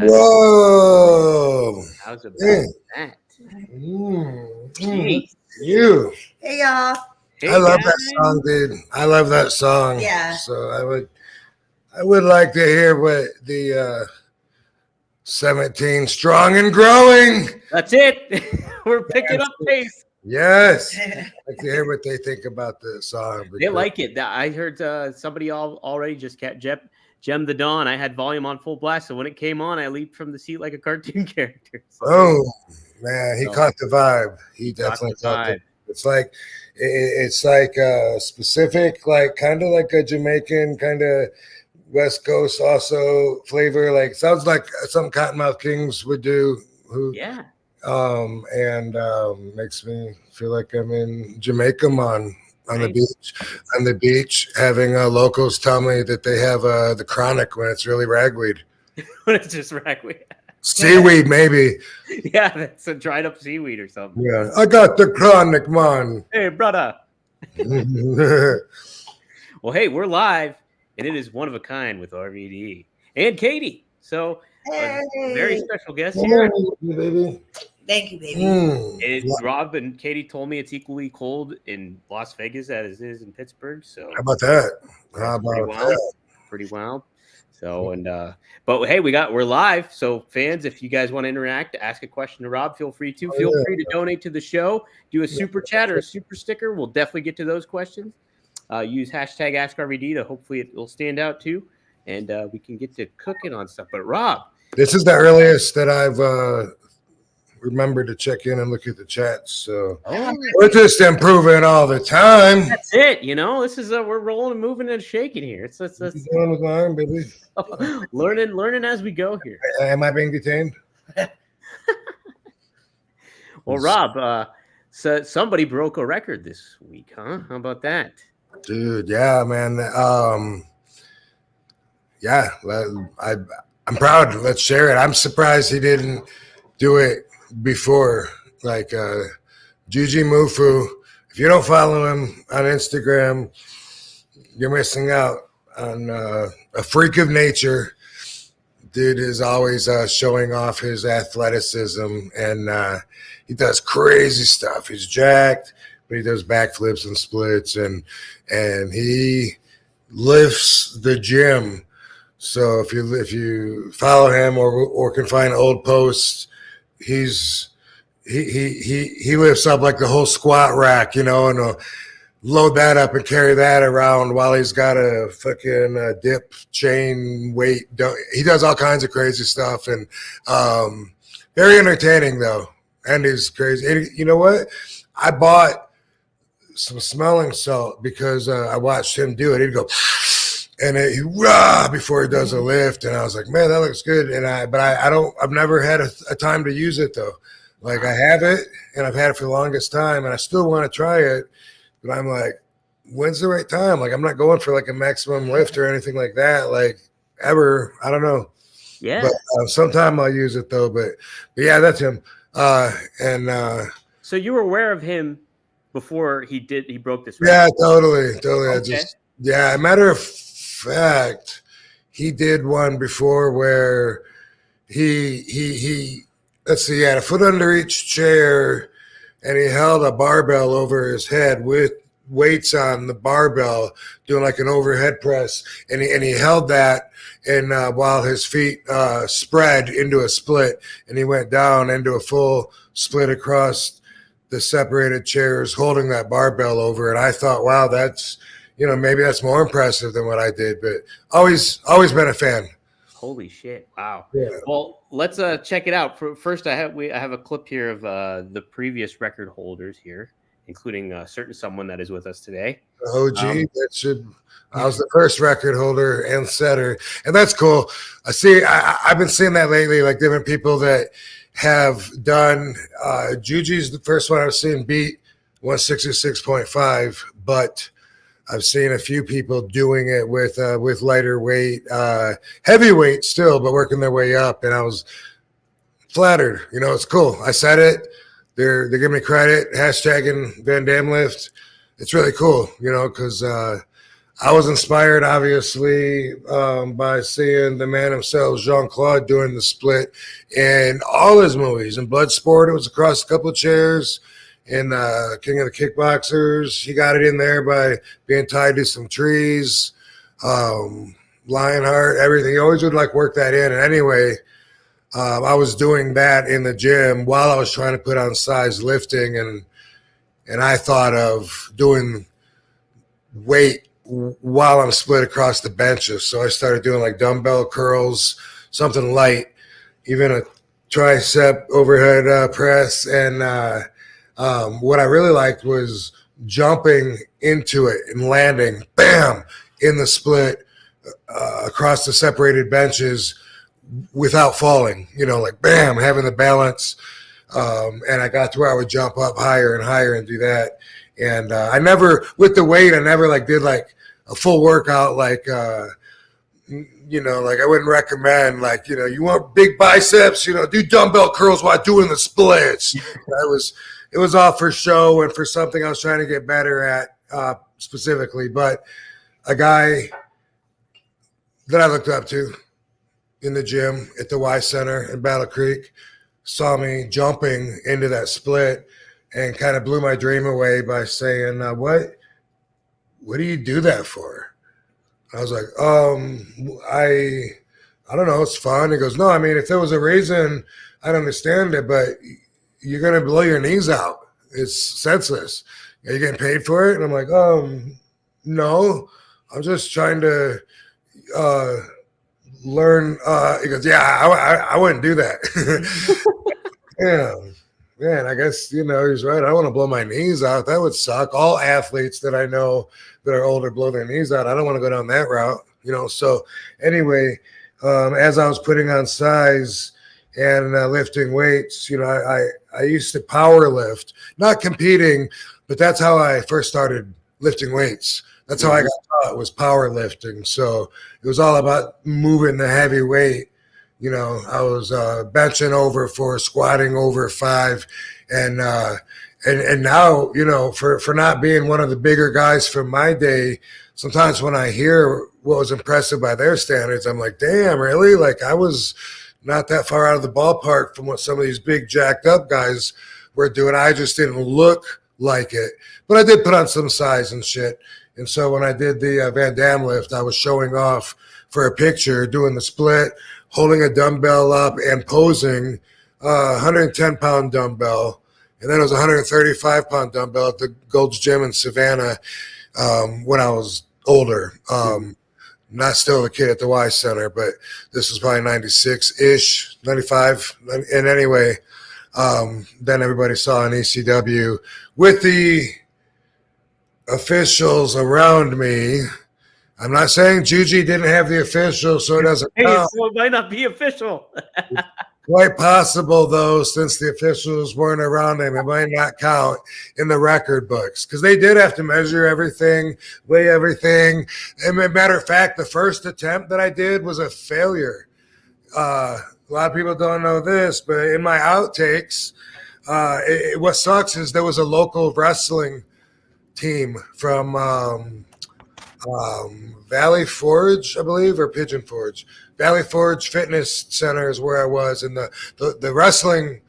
live. Whoa. How's about that? Jeez. You. Hey, y'all. Hey, I love guys. that song, dude. I love that song. Yeah. So I would like to hear what the 17 strong and growing. That's it. We're picking up pace. Yes. I'd like to hear what they think about the song. They like it. I heard somebody already just Gem the Dawn. I had volume on full blast, so when it came on, I leaped from the seat like a cartoon character. So, oh man, he caught the vibe. He definitely caught vibe. It's like specific, like kind of like a Jamaican kind of West Coast also flavor. Like sounds like some Cottonmouth Kings would do. Makes me feel like I'm in Jamaica on the beach, having locals tell me that they have the chronic when it's really ragweed. When it's just ragweed. Seaweed, maybe. Yeah, that's a dried up seaweed or something. Yeah, I got the chronic, man. Hey, brother. Well, hey, we're live, and it is One of a Kind with RVD and Katie. So, a very special guest here. Baby. Thank you, baby. Rob and Katie told me it's equally cold in Las Vegas as it is in Pittsburgh. So, how about that? Pretty wild. So, but hey, we're live. So, fans, if you guys want to interact, ask a question to Rob, feel free to. Feel free to donate to the show. Do a super chat or a super sticker. We'll definitely get to those questions. Use hashtag AskRVD to hopefully it'll stand out too, and we can get to cooking on stuff. But Rob, this is the earliest that I've remembered to check in and look at the chats. So we're just improving all the time. That's it. This is we're rolling and moving and shaking here. It's baby. learning as we go here. Am I being detained? Well, Rob, so somebody broke a record this week, huh? How about that? Dude, yeah, man. I'm proud. Let's share it. I'm surprised he didn't do it before. Like Gigi Mufu. If you don't follow him on Instagram, you're missing out on a freak of nature. Dude is always showing off his athleticism, and he does crazy stuff. He's jacked, but he does backflips and splits, and he lifts the gym. So if you follow him or can find old posts, he lifts up like the whole squat rack, and load that up and carry that around while he's got a fucking dip chain weight. He does all kinds of crazy stuff, and very entertaining though. And he's crazy. And you know what? I bought some smelling salt because I watched him do it. He'd go, and he before he does a lift, and I was like, man, that looks good. I've never had a time to use it though. Like I have it, and I've had it for the longest time, and I still want to try it, but I'm like, when's the right time? Like I'm not going for like a maximum lift or anything like that, like ever. I don't know. Yeah. But sometime I'll use it though. But yeah, that's him. So you were aware of him before he broke this record? Yeah, totally. Okay. Matter of fact, he did one before where he let's see, he had a foot under each chair, and he held a barbell over his head with weights on the barbell, doing like an overhead press, and he held that, and while his feet spread into a split, and he went down into a full split across the separated chairs, holding that barbell over. And I thought, wow, that's maybe that's more impressive than what I did, but always been a fan. Holy shit! Wow. Yeah. Well, let's check it out. First, I have a clip here of the previous record holders here, including certain someone that is with us today. OG, I was the first record holder and setter, and that's cool. I've been seeing that lately, like different people that have done. Juji's the first one I've seen beat 166.5, but I've seen a few people doing it with lighter weight, heavyweight still, but working their way up, and I was flattered. It's cool. I said it. They're giving me credit. Hashtagging Van Damme lift. It's really cool, because I was inspired, obviously, by seeing the man himself, Jean-Claude, doing the split in all his movies. In Bloodsport, it was across a couple of chairs. In King of the Kickboxers, he got it in there by being tied to some trees. Lionheart, everything. He always would like work that in. And anyway, I was doing that in the gym while I was trying to put on size lifting, and I thought of doing weight while I'm split across the benches. So I started doing like dumbbell curls, something light, even a tricep overhead press. And what I really liked was jumping into it and landing, bam, in the split across the separated benches without falling, like bam, having the balance. And I got to where I would jump up higher and higher and do that. And I never, with the weight, I never like did like a full workout, like, like I wouldn't recommend, like, you want big biceps, do dumbbell curls while doing the splits. It was all for show and for something I was trying to get better at specifically. But a guy that I looked up to in the gym at the Y Center in Battle Creek saw me jumping into that split and kind of blew my dream away by saying, what do you do that for? I was like, I don't know, it's fun. He goes, no, I mean, if there was a reason, I'd understand it, but you're going to blow your knees out. It's senseless. Are you getting paid for it? And I'm like, no, I'm just trying to learn. He goes, yeah, I wouldn't do that. Yeah. Man, I guess, he's right. I don't want to blow my knees out. That would suck. All athletes that I know that are older blow their knees out. I don't want to go down that route, So anyway, as I was putting on size and lifting weights, I used to power lift, not competing, but that's how I first started lifting weights. That's how I got taught, was power lifting. So it was all about moving the heavy weight. I was benching over 4, squatting over 5, and now, for not being one of the bigger guys from my day, sometimes when I hear what was impressive by their standards, I'm like, damn, really? Like I was not that far out of the ballpark from what some of these big jacked up guys were doing. I just didn't look like it, but I did put on some size and shit. And so when I did the Van Damme lift, I was showing off for a picture, doing the split, holding a dumbbell up and posing, 110-pound dumbbell. And then it was a 135-pound dumbbell at the Gold's Gym in Savannah when I was older. Not still a kid at the Y Center, but this was probably 96-ish, 95. And anyway, then everybody saw an ECW with the officials around me. I'm not saying Juji didn't have the official, so it doesn't count. So it might not be official. Quite possible, though, since the officials weren't around him, it might not count in the record books because they did have to measure everything, weigh everything. And as a matter of fact, the first attempt that I did was a failure. A lot of people don't know this, but in my outtakes, what sucks is there was a local wrestling team from Valley Forge, I believe, or Pigeon Forge. Valley Forge Fitness Center is where I was, and the wrestling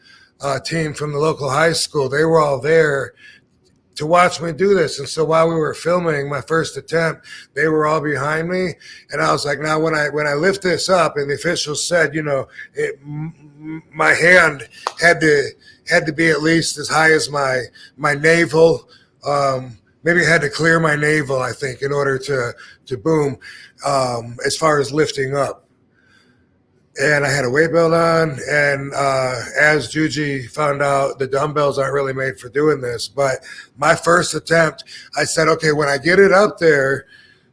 team from the local high school, they were all there to watch me do this. And so while we were filming my first attempt, they were all behind me, and I was like, now when I lift this up, and the officials said, my hand had to be at least as high as my navel. Maybe I had to clear my navel, I think, in order to boom, as far as lifting up. And I had a weight belt on, and as Juji found out, the dumbbells aren't really made for doing this. But my first attempt, I said, okay, when I get it up there,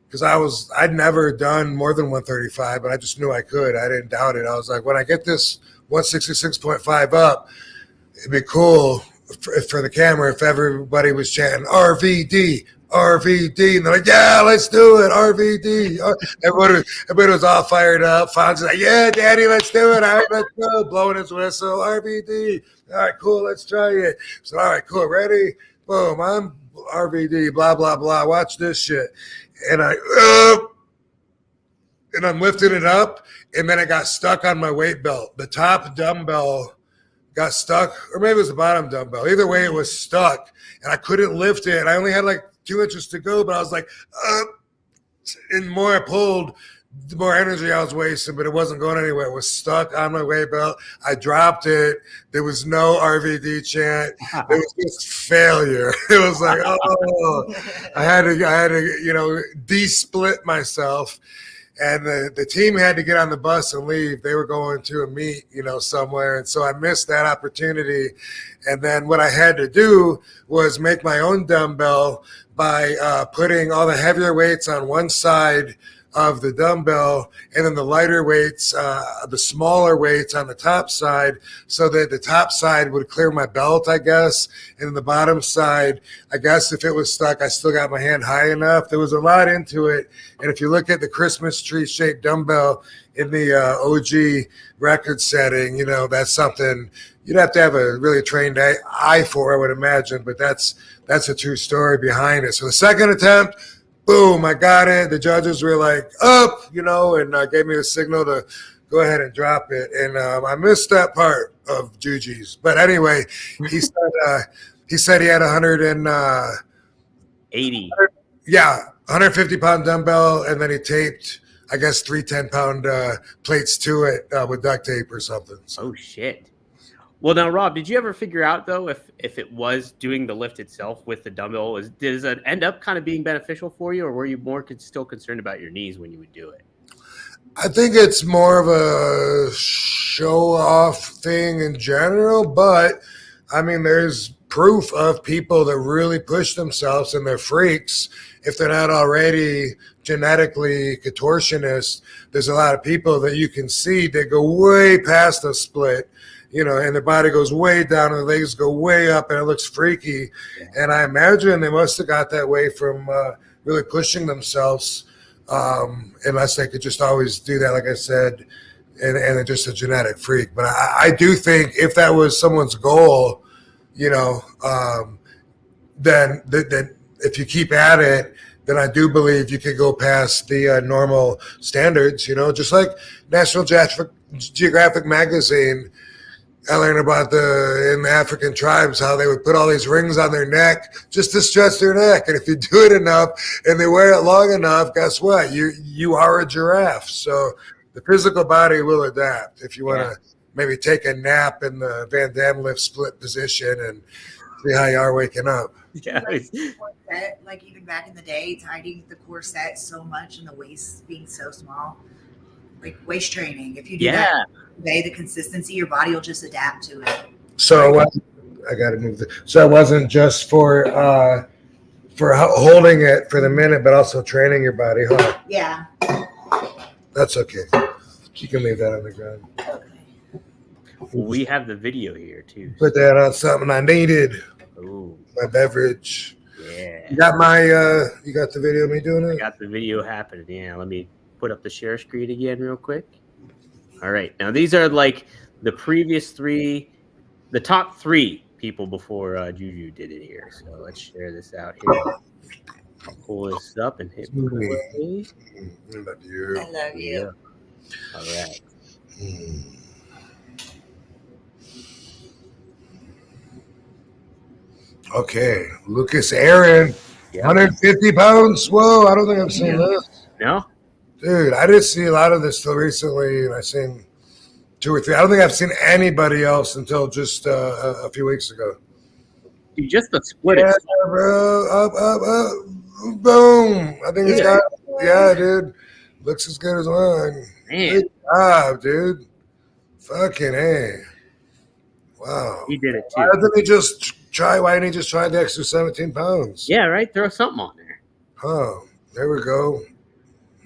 because I'd never done more than 135, but I just knew I could. I didn't doubt it. I was like, when I get this 166.5 up, it'd be cool for the camera if everybody was chanting RVD, RVD, and they're like, yeah, let's do it, RVD. Everybody was all fired up. Fonz's like, yeah, daddy, let's do it. All right, let's go. Blowing his whistle, RVD. All right, cool, let's try it. So, all right, cool, ready? Boom, I'm RVD, blah, blah, blah. Watch this shit. And I'm lifting it up, and then it got stuck on my weight belt. The top dumbbell got stuck, or maybe it was the bottom dumbbell. Either way, it was stuck, and I couldn't lift it. I only had like 2 inches to go, but I was like, and the more I pulled, the more energy I was wasting, but it wasn't going anywhere. It was stuck on my weight belt. I dropped it. There was no RVD chant. It was just failure. It was like, oh, I had to, de-split myself. And the team had to get on the bus and leave. They were going to a meet, somewhere. And so I missed that opportunity. And then what I had to do was make my own dumbbell by putting all the heavier weights on one side of the dumbbell, and then the lighter weights, the smaller weights on the top side, so that the top side would clear my belt, I guess, and the bottom side, I guess if it was stuck, I still got my hand high enough. There was a lot into it, and if you look at the Christmas tree shaped dumbbell in the OG record setting, that's something you'd have to have a really trained eye for, I would imagine, but that's a true story behind it. So the second attempt, boom, I got it. The judges were like, up, and gave me a signal to go ahead and drop it. And I missed that part of Juji's. But anyway, he said he had 80. Yeah, 150-pound dumbbell, and then he taped, I guess, 3 10-pound plates to it with duct tape or something. So. Oh, shit. Well, now, Rob, did you ever figure out, though, if it was doing the lift itself with the dumbbell, does it end up kind of being beneficial for you, or were you more still concerned about your knees when you would do it? I think it's more of a show-off thing in general, but, I mean, there's proof of people that really push themselves, and they're freaks. If they're not already genetically contortionists, there's a lot of people that you can see that go way past the split, and the body goes way down and the legs go way up and it looks freaky. And I imagine they must have got that way from really pushing themselves, unless they could just always do that, like I said, and they're just a genetic freak. But I do think if that was someone's goal, then if you keep at it, then I do believe you could go past the normal standards, just like National Geographic magazine. I learned about in the African tribes how they would put all these rings on their neck just to stretch their neck. And if you do it enough and they wear it long enough, guess what? You are a giraffe. So the physical body will adapt. If you want to maybe take a nap in the Van Damme lift split position and see how you are waking up. Yeah. Like even back in the day, tightening the corset so much and the waist being so small, like waist training. If you do that, the consistency, your body will just adapt to it. So I got to move. So it wasn't just for holding it for the minute, but also training your body, huh? Yeah. That's okay. You can leave that on the ground. Okay. We have the video here too. Put that on something I needed. Ooh. My beverage. Yeah. You got you got the video of me doing it? I got the video happening. Yeah. Let me put up the share screen again real quick. All right. Now these are like the previous the top 3 people before Juju did it here. So let's share this out here. I'll pull this up and hit play. I love you. I love you. All right. Okay. Lucas Aaron, 150 pounds. Whoa, I don't think I've seen this. No? Dude, I didn't see a lot of this till recently, and I've seen 2 or 3. I don't think I've seen anybody else until just a few weeks ago. Dude, just the split. Yeah, bro. Up. Boom. I think it's got dude. Looks as good as mine. Man. Good job, dude. Fucking A. Wow. He did it too. Why didn't he just try the extra 17 pounds? Yeah, right? Throw something on there. Oh, there we go.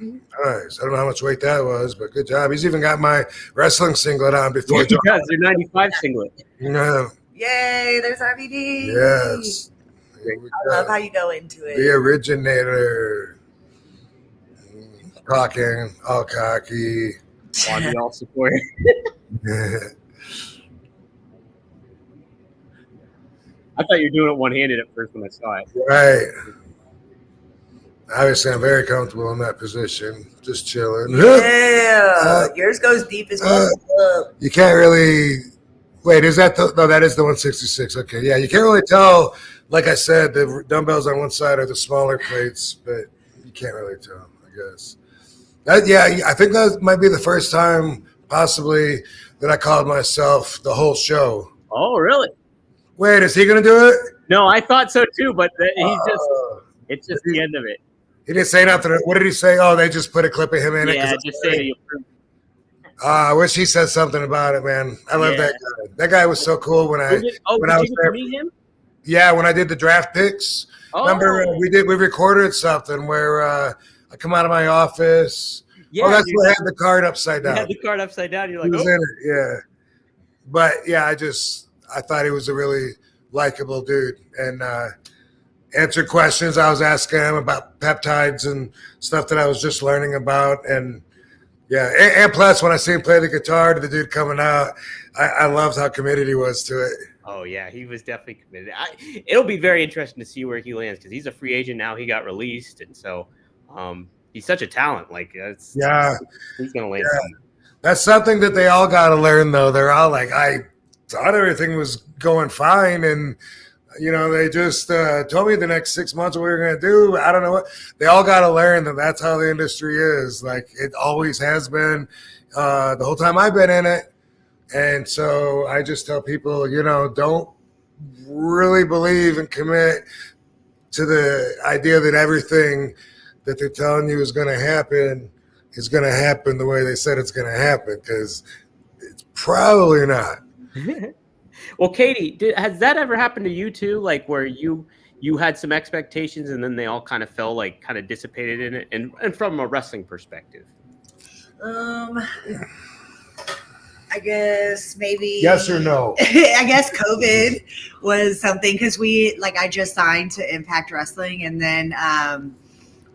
Nice. I don't know how much weight that was, but good job. He's even got my wrestling singlet on before. He does. They're 95 singlet. Yeah. Yay, there's RVD. Yes. I love how you go into it. The originator. Talking, all cocky. Want to be all support. I thought you were doing it one-handed at first when I saw it. Right. Obviously, I'm very comfortable in that position, just chilling. Yeah, yours goes deep as well. You can't really. Wait, is that no? That is the 166. Okay, yeah, you can't really tell. Like I said, the dumbbells on one side are the smaller plates, but you can't really tell. I guess. I think that might be the first time, possibly, that I called myself the whole show. Oh, really? Wait, is he gonna do it? No, I thought so too, but it's just the end of it. He didn't say nothing. What did he say? Oh, they just put a clip of him in it. Yeah, just say you approved. I wish he said something about it, man. I love that guy. That guy was so cool when I did you get to meet him? Yeah, when I did the draft picks. Oh. Remember we recorded something where I come out of my office. Yeah, that's where I had the card upside down. You had the card upside down. You're like, he was in it, yeah. But yeah, I thought he was a really likable dude and answered questions I was asking him about peptides and stuff that I was just learning about. And yeah, and plus when I see him play the guitar to the dude coming out, I loved how committed he was to it. Oh yeah, he was definitely committed. It'll be very interesting to see where he lands because he's a free agent now. He got released, and so he's such a talent. Like he's gonna land somewhere. That's something that they all got to learn, though. They're all like, I thought everything was going fine, and they just told me the next 6 months what we were going to do. I don't know what. They all got to learn that that's how the industry is. Like it always has been the whole time I've been in it. And so I just tell people, don't really believe and commit to the idea that everything that they're telling you is going to happen the way they said it's going to happen, because it's probably not. Well, Katie, has that ever happened to you too? Like where you had some expectations and then they all kind of fell, like kind of dissipated in it, and from a wrestling perspective? I guess maybe yes or no. I guess COVID was something because I just signed to Impact Wrestling, and then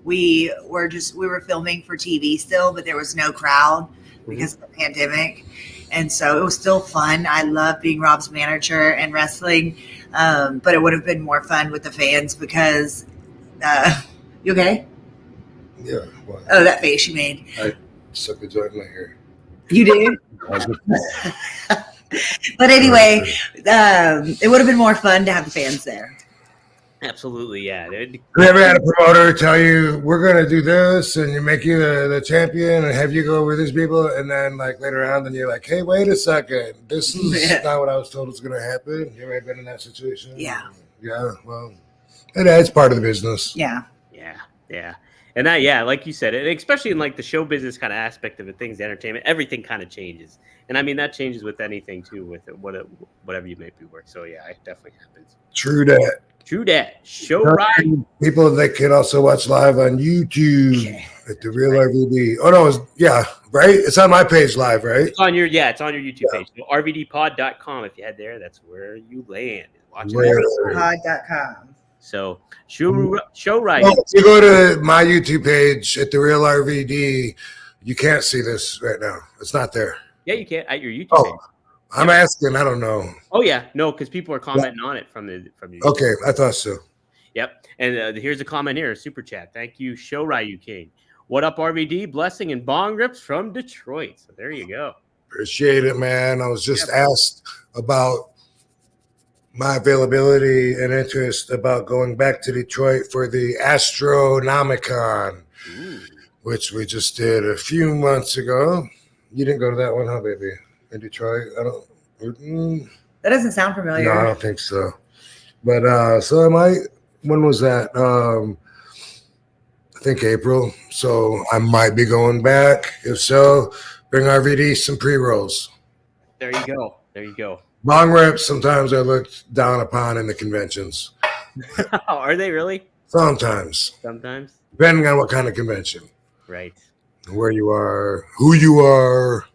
we were filming for TV still, but there was no crowd because of the pandemic. And so it was still fun. I love being Rob's manager and wrestling. But it would have been more fun with the fans because you okay? Yeah. Well, oh, that face you made. I suck a joint in my hair. You did? But anyway, it would have been more fun to have the fans there. Absolutely, yeah. Have you ever had a promoter tell you, we're going to do this, and you make you the champion and have you go over these people, and then like later on, then you're like, hey, wait a second. This is not what I was told was going to happen. You ever been in that situation? Yeah. Yeah, well, it's part of the business. Yeah. Yeah. And that, yeah, like you said, and especially in like the show business kind of aspect of it, things, entertainment, everything kind of changes. And I mean, that changes with anything too, with whatever you make it work. So yeah, it definitely happens. True that. Show right. People that can also watch live on YouTube at The Real RVD. Oh no, right? It's on my page live, right? It's on your YouTube page. So RVDpod.com. If you head there, that's where you land. Watch RVDpod.com. So show right. Well, if you go to my YouTube page at The Real RVD, you can't see this right now. It's not there. Yeah, you can at your YouTube page. I'm asking. I don't know. Oh yeah, no, because people are commenting on it from the. Okay, I thought so. Yep, and here's a comment here, super chat. Thank you, Show Ryu King. What up, RVD? Blessing and bong rips from Detroit. So there you go. Appreciate it, man. I was just asked about my availability and interest about going back to Detroit for the Astronomicon, which we just did a few months ago. You didn't go to that one, huh, baby? In Detroit? That doesn't sound familiar. No, I don't think so. But so when was that? I think April. So I might be going back. If so, bring RVD some pre-rolls. There you go. Bong reps, sometimes I looked down upon in the conventions. Are they really? Sometimes. Depending on what kind of convention. Right. Where you are, who you are.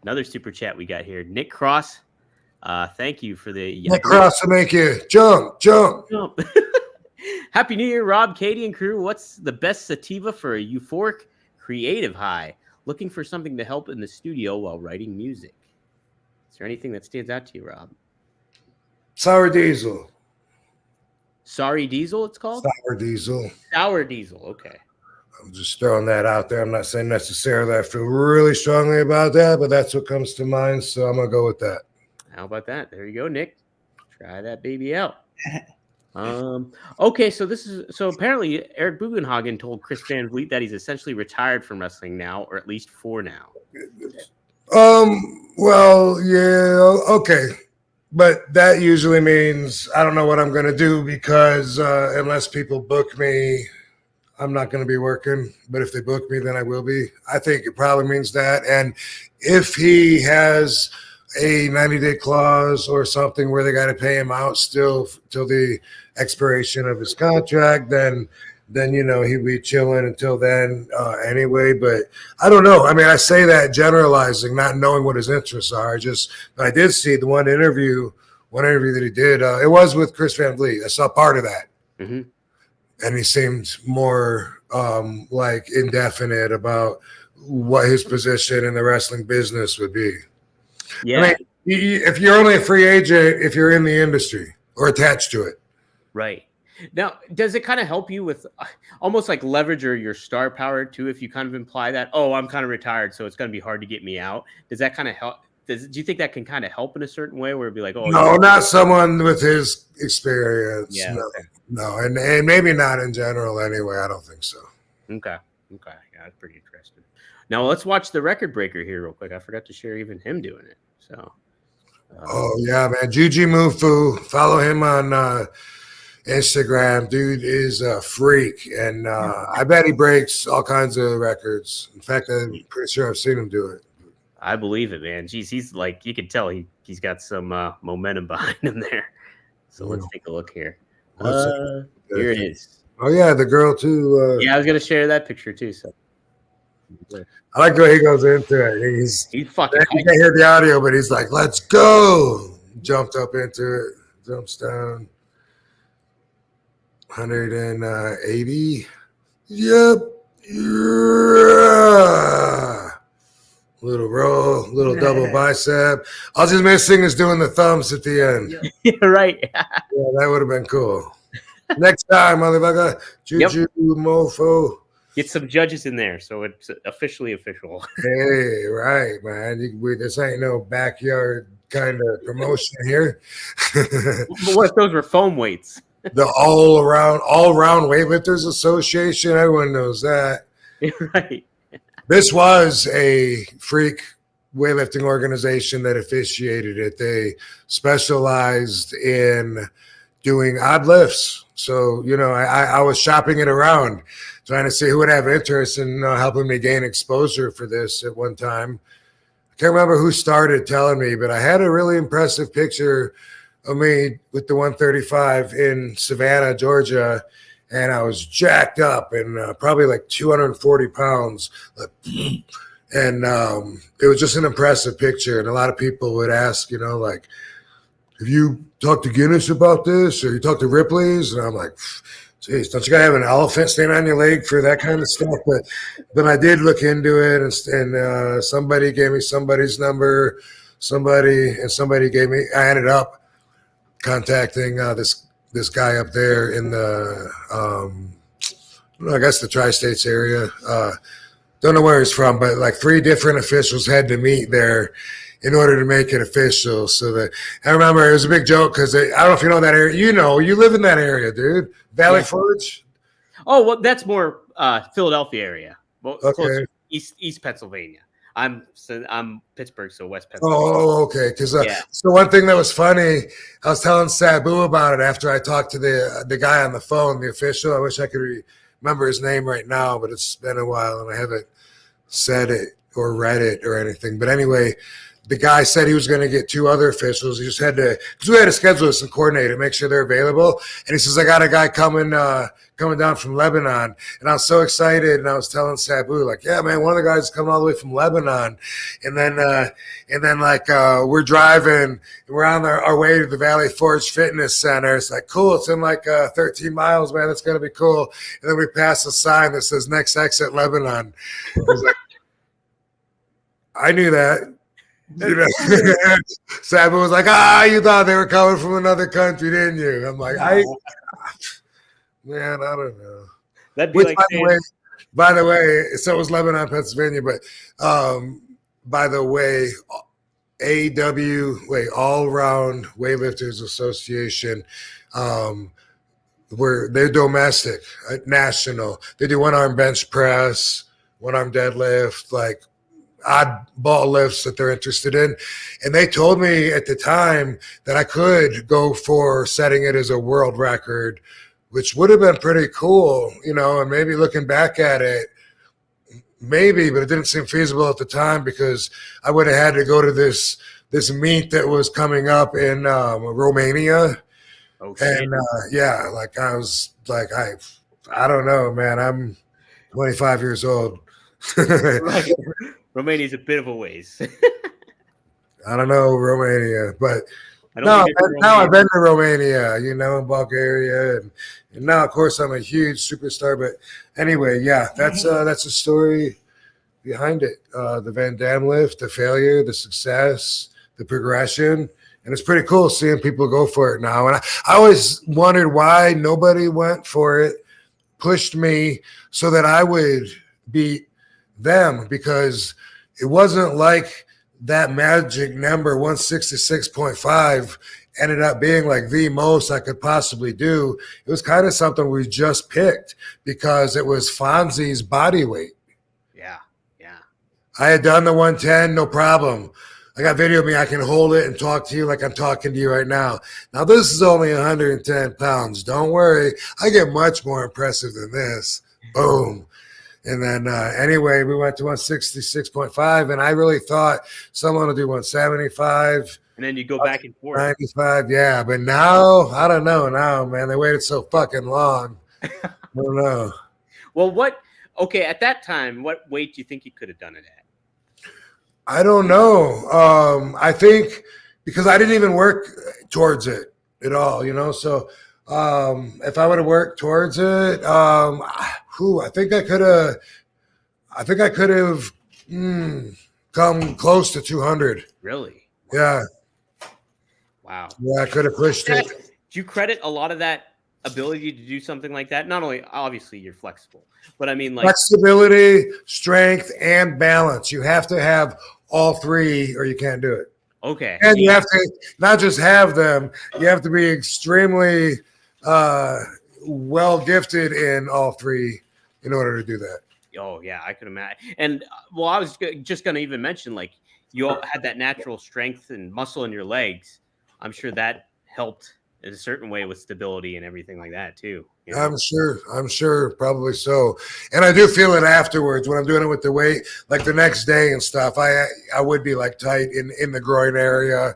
Another super chat we got here. Nick Cross. Thank you for the Nick Cross to make you jump. Happy New Year, Rob, Katie, and crew. What's the best sativa for a euphoric creative high? Looking for something to help in the studio while writing music. Is there anything that stands out to you, Rob? Sour Diesel. Sorry Diesel, it's called? Sour Diesel. Sour Diesel, okay. I'm just throwing that out there. I'm not saying necessarily I feel really strongly about that, but that's what comes to mind. So I'm going to go with that. How about that? There you go, Nick. Try that baby out. Okay, so apparently Eric Bugenhagen told Chris Van Vliet that he's essentially retired from wrestling now, or at least for now. Well, yeah, okay. But that usually means I don't know what I'm going to do because unless people book me, I'm not going to be working. But if they book me, then I will be. I think it probably means that. And if he has a 90-day clause or something where they got to pay him out still till the expiration of his contract, then he'll be chilling until then anyway. But I don't know. I mean, I say that generalizing, not knowing what his interests are. But I did see the one interview that he did. It was with Chris Van Vliet. I saw part of that. Mm-hmm. And he seemed more like indefinite about what his position in the wrestling business would be. Yeah. I mean, if you're only a free agent, if you're in the industry or attached to it. Right. Now, does it kind of help you with almost like leverage or your star power too? If you kind of imply that, oh, I'm kind of retired, so it's going to be hard to get me out. Does that kind of help? Do you think that can kind of help in a certain way where it'd be like, oh, no, not someone with his experience. Yeah, no, and maybe not in general anyway. I don't think so. Okay. Yeah, that's pretty interesting. Now let's watch the record breaker here real quick. I forgot to share even him doing it. So. Oh yeah, man, Juji Mufu. Follow him on Instagram. Dude is a freak, and I bet he breaks all kinds of records. In fact, I'm pretty sure I've seen him do it. I believe it, man. Jeez, he's like, you can tell he's got some momentum behind him there. So let's take a look here. Here it is. Oh yeah, the girl too. Yeah, I was gonna share that picture too. So I like the way he goes into it. He's fucking. You can't hear the audio, but he's like, "Let's go!" Jumped up into it, jumps down. 180. Yep. Yeah. Little roll, little double bicep. All he's missing is doing the thumbs at the end. Yeah, right. Yeah, that would have been cool. Next time, motherfucker. Juju mofo. Get some judges in there so it's officially official. Hey, right, man. This ain't no backyard kind of promotion here. But what if those were foam weights? The all around Weightlifters Association. Everyone knows that. Right. This was a freak weightlifting organization that officiated it. They specialized in doing odd lifts. So, I was shopping it around, trying to see who would have interest in helping me gain exposure for this at one time. I can't remember who started telling me, but I had a really impressive picture of me with the 135 in Savannah, Georgia, and I was jacked up and probably like 240 pounds. And it was just an impressive picture. And a lot of people would ask, like, have you talked to Guinness about this? Or you talked to Ripley's? And I'm like, geez, don't you got to have an elephant standing on your leg for that kind of stuff? But I did look into it, and somebody gave me somebody's number. Somebody gave me, I ended up contacting this guy up there in the, I guess the Tri-States area. Don't know where he's from, but like 3 different officials had to meet there in order to make it official. So that I remember it was a big joke because I don't know if you know that area. You live in that area, dude. Valley Forge. Oh, well, that's more Philadelphia area. Well, okay. Close to East Pennsylvania. I'm Pittsburgh, so West Pennsylvania. Oh, okay. Because so one thing that was funny, I was telling Sabu about it after I talked to the guy on the phone, the official. I wish I could remember his name right now, but it's been a while and I haven't said it or read it or anything. But anyway, the guy said he was going to get 2 other officials. He just had to, because we had to schedule this and coordinate it, make sure they're available. And he says, I got a guy coming down from Lebanon. And I was so excited. And I was telling Sabu, like, yeah, man, one of the guys is coming all the way from Lebanon. And then we're driving and we're on our way to the Valley Forge Fitness Center. It's like, cool. It's in like 13 miles, man. That's going to be cool. And then we pass a sign that says next exit Lebanon. I was like, I knew that. You know, Sabbath was like, you thought they were coming from another country, didn't you? I'm like, man, I don't know. That'd be like saying, by the way, so it was Lebanon, Pennsylvania, but by the way, All Around Weightlifters Association, they're domestic, national. They do one-arm bench press, one-arm deadlift, like oddball lifts that they're interested in. And they told me at the time that I could go for setting it as a world record, which would have been pretty cool, you know, and maybe looking back at it, maybe, but it didn't seem feasible at the time because I would have had to go to this meet that was coming up in Romania. oh shit. And yeah, like I was like, I don't know, man. I'm 25 years old. Romania's a bit of a ways. I don't know Romania, but now I've been to Romania, you know, in Bulgaria, and now of course I'm a huge superstar. But anyway, yeah, that's a story behind it. The Van Damme lift, the failure, the success, the progression. And it's pretty cool seeing people go for it now. And I always wondered why nobody went for it, pushed me so that I would beat them, because it wasn't like that magic number 166.5 ended up being like the most I could possibly do. It was kind of something we just picked because it was Fonzie's body weight. Yeah. I had done the 110, no problem. I got video of me. I can hold it and talk to you like I'm talking to you right now. Now, this is only 110 pounds. Don't worry. I get much more impressive than this. Boom. And then anyway, we went to 166.5, and I really thought someone would do 175. And then you go back and forth. 95, yeah. But now, I don't know now, man. They waited so fucking long. I don't know. Well, at that time, what weight do you think you could have done it at? I don't know. I think because I didn't even work towards it at all, you know. So if I would have worked towards it, I think I could have come close to 200. Really? Yeah. Wow. Yeah, I could have pushed it. Do you credit a lot of that ability to do something like that? Not only, obviously, you're flexible, but I mean, like flexibility, strength, and balance. You have to have all three, or you can't do it. Okay. And you have to not just have them; you have to be extremely well gifted in all three in order to do that. Oh yeah, I could imagine. And well, I was just going to even mention, like, you all had that natural strength and muscle in your legs. I'm sure that helped in a certain way with stability and everything like that too. You know? I'm sure, probably so. And I do feel it afterwards when I'm doing it with the weight, like the next day and stuff. I would be like tight in the groin area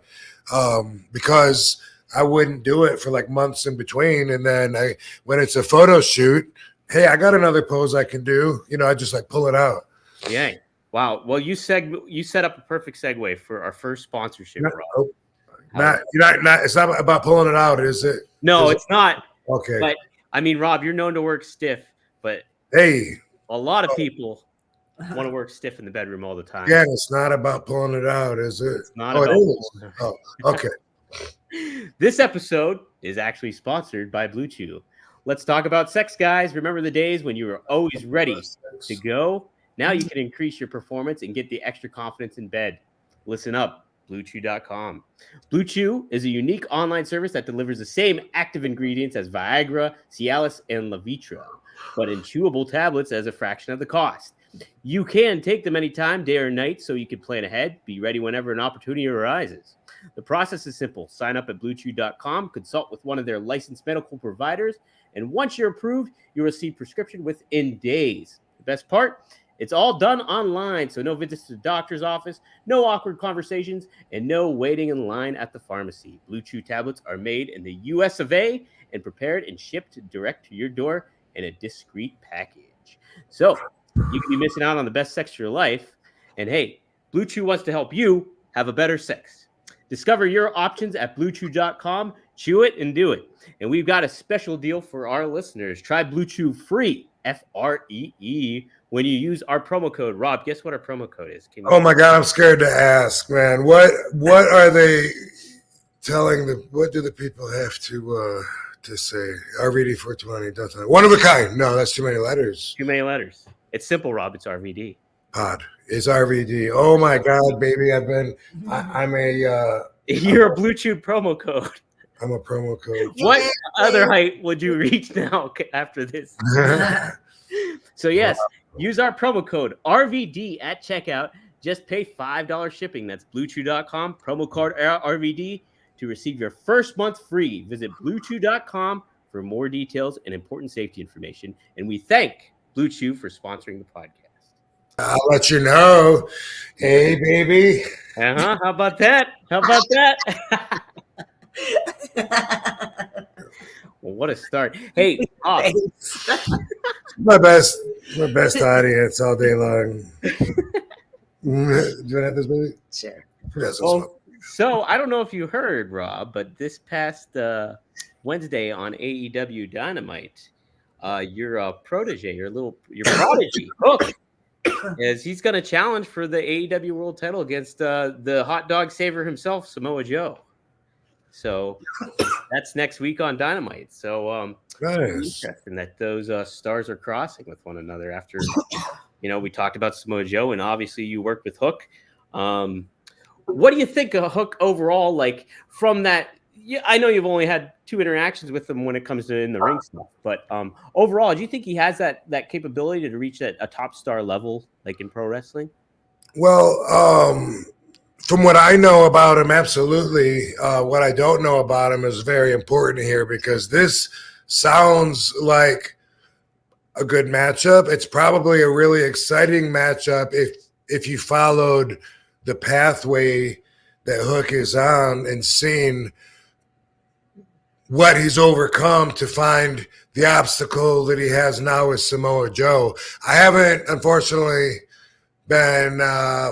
because I wouldn't do it for like months in between. And then when it's a photo shoot, hey, I got another pose I can do. You know, I just like pull it out. Yeah. Wow. Well, you set up a perfect segue for our first sponsorship. Rob. It's not about pulling it out, is it? No, it's not. Okay. But I mean, Rob, you're known to work stiff, but hey, a lot of people want to work stiff in the bedroom all the time. Yeah, it's not about pulling it out, is it? It's not about it is. Oh, okay. This episode is actually sponsored by Blue Chew. Let's talk about sex, guys. Remember the days when you were always ready to go? Now you can increase your performance and get the extra confidence in bed. Listen up. BlueChew.com. Blue Chew is a unique online service that delivers the same active ingredients as Viagra, Cialis, and Levitra, but in chewable tablets as a fraction of the cost. You can take them anytime, day or night, so you can plan ahead, be ready whenever an opportunity arises. The process is simple. Sign up at BlueChew.com, consult with one of their licensed medical providers, and once you're approved, you'll receive prescription within days. The best part? It's all done online, so no visits to the doctor's office, no awkward conversations, and no waiting in line at the pharmacy. Blue Chew tablets are made in the US of A and prepared and shipped direct to your door in a discreet package. So you can be missing out on the best sex of your life. And hey, Blue Chew wants to help you have a better sex. Discover your options at BlueChew.com. Chew it and do it. And we've got a special deal for our listeners. Try Blue Chew free FREE when you use our promo code. Rob, guess what our promo code is? Oh my God, I'm scared to ask, man. What are they telling the? What do the people have to say? RVD 420. One of a kind. No, that's too many letters. Too many letters. It's simple, Rob. It's RVD. Pod is RVD. Oh my God, baby! I'm a. You're a Blue Chew promo code. I'm a promo code. What other height would you reach now after this? So yes, use our promo code RVD at checkout. Just pay $5 shipping. That's BlueChew.com. Promo code RVD to receive your first month free. Visit BlueChew.com for more details and important safety information. And we thank Blue Chew for sponsoring the podcast. I'll let you know. Hey, baby. How about that? Well, what a start. Hey, my best audience all day long. Do you have this, baby? Sure. Well, so I don't know if you heard, Rob, but this past Wednesday on AEW Dynamite, your protege, your prodigy, Hook, is he's going to challenge for the AEW World Title against the hot dog saver himself, Samoa Joe. So that's next week on Dynamite. So nice. Interesting that those stars are crossing with one another after, we talked about Samoa Joe, and obviously you worked with Hook. What do you think of Hook overall? Like from that, I know you've only had 2 interactions with him when it comes to in the ring stuff, but overall, do you think he has that capability to reach a top star level, like in pro wrestling? Well, from what I know about him, absolutely. What I don't know about him is very important here because this sounds like a good matchup. It's probably a really exciting matchup if you followed the pathway that Hook is on and seen what he's overcome to find the obstacle that he has now with Samoa Joe. I haven't, unfortunately, been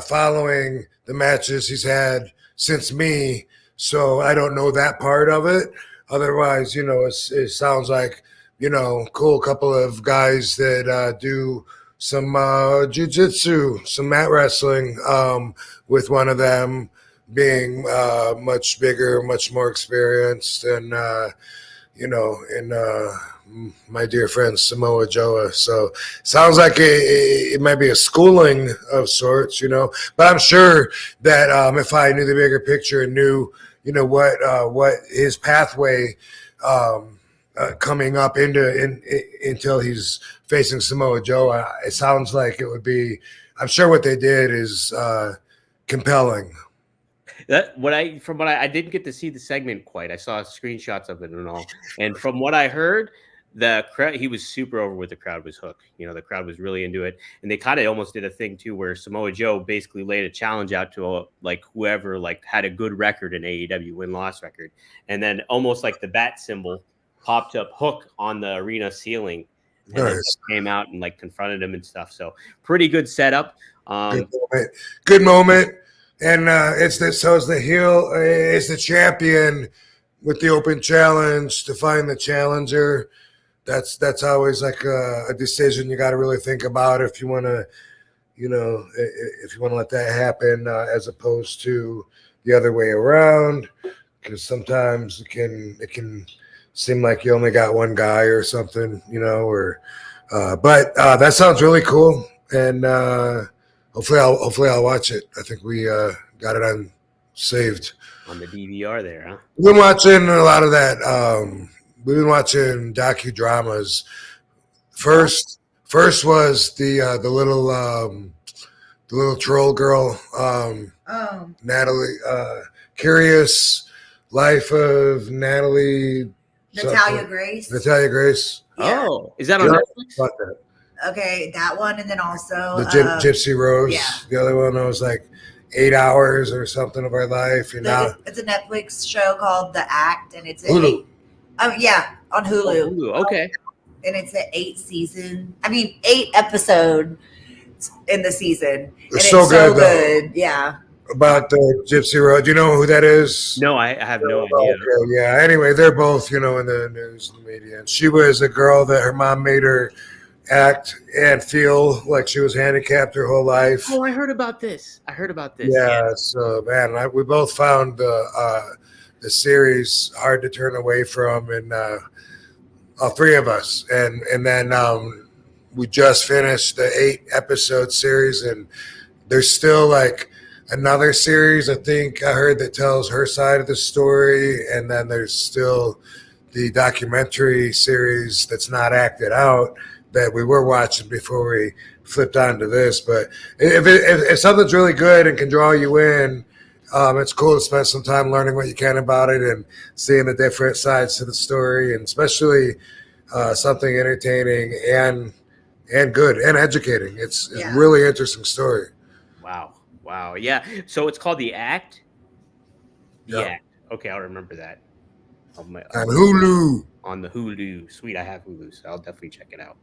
following the matches he's had since me, so I don't know that part of it. Otherwise, it sounds like, cool couple of guys that do some jiu-jitsu, some mat wrestling, with one of them being much bigger, much more experienced, and my dear friend Samoa Joe. So sounds like it might be a schooling of sorts, But I'm sure that if I knew the bigger picture and knew, what his pathway coming up until he's facing Samoa Joe, it sounds like it would be. I'm sure what they did is compelling. I didn't get to see the segment quite. I saw screenshots of it and all. And from what I heard, the crowd, he was super over with the crowd was Hook. The crowd was really into it. And they kind of almost did a thing too, where Samoa Joe basically laid a challenge out to whoever had a good record in AEW, win-loss record. And then almost like the bat symbol popped up Hook on the arena ceiling. And then came out and confronted him and stuff. So pretty good setup. Good moment. And it's the heel is the champion with the open challenge to find the challenger. That's always like a decision you got to really think about if you want to, if you want to let that happen as opposed to the other way around, because sometimes it can seem like you only got one guy or something, but that sounds really cool, and hopefully I'll watch it. I think we got it on saved on the DVR there, huh? We've been watching a lot of that. We've been watching docudramas. First was the little troll girl, Natalie. Curious Life of Natalie. Natalia Grace. Natalia Grace. Yeah. Oh, is that on Netflix? Okay, that one, and then also the Gypsy Rose. Yeah. The other one was 8 hours or something of our life. And now it's a Netflix show called The Act, and it's Hulu. On Hulu. Oh, Hulu. Okay. And it's an 8 episode in the season. It's so good. Yeah. About the Gypsy Rose. Do you know who that is? No, I have no idea. Okay, yeah. Anyway, they're both, in the news and the media. And she was a girl that her mom made her act and feel like she was handicapped her whole life. Oh, I heard about this. Yeah, so man, we both found the series hard to turn away from, and all three of us, and then we just finished the 8-episode series, and there's still like another series I think I heard that tells her side of the story, and then there's still the documentary series that's not acted out that we were watching before we flipped onto this. But if something's really good and can draw you in, it's cool to spend some time learning what you can about it and seeing the different sides to the story, and especially something entertaining and good and educating. It's a really interesting story. Wow. Yeah. So it's called The Act? Yeah. Okay, I'll remember that. On Hulu. On the Hulu. Sweet, I have Hulu, so I'll definitely check it out.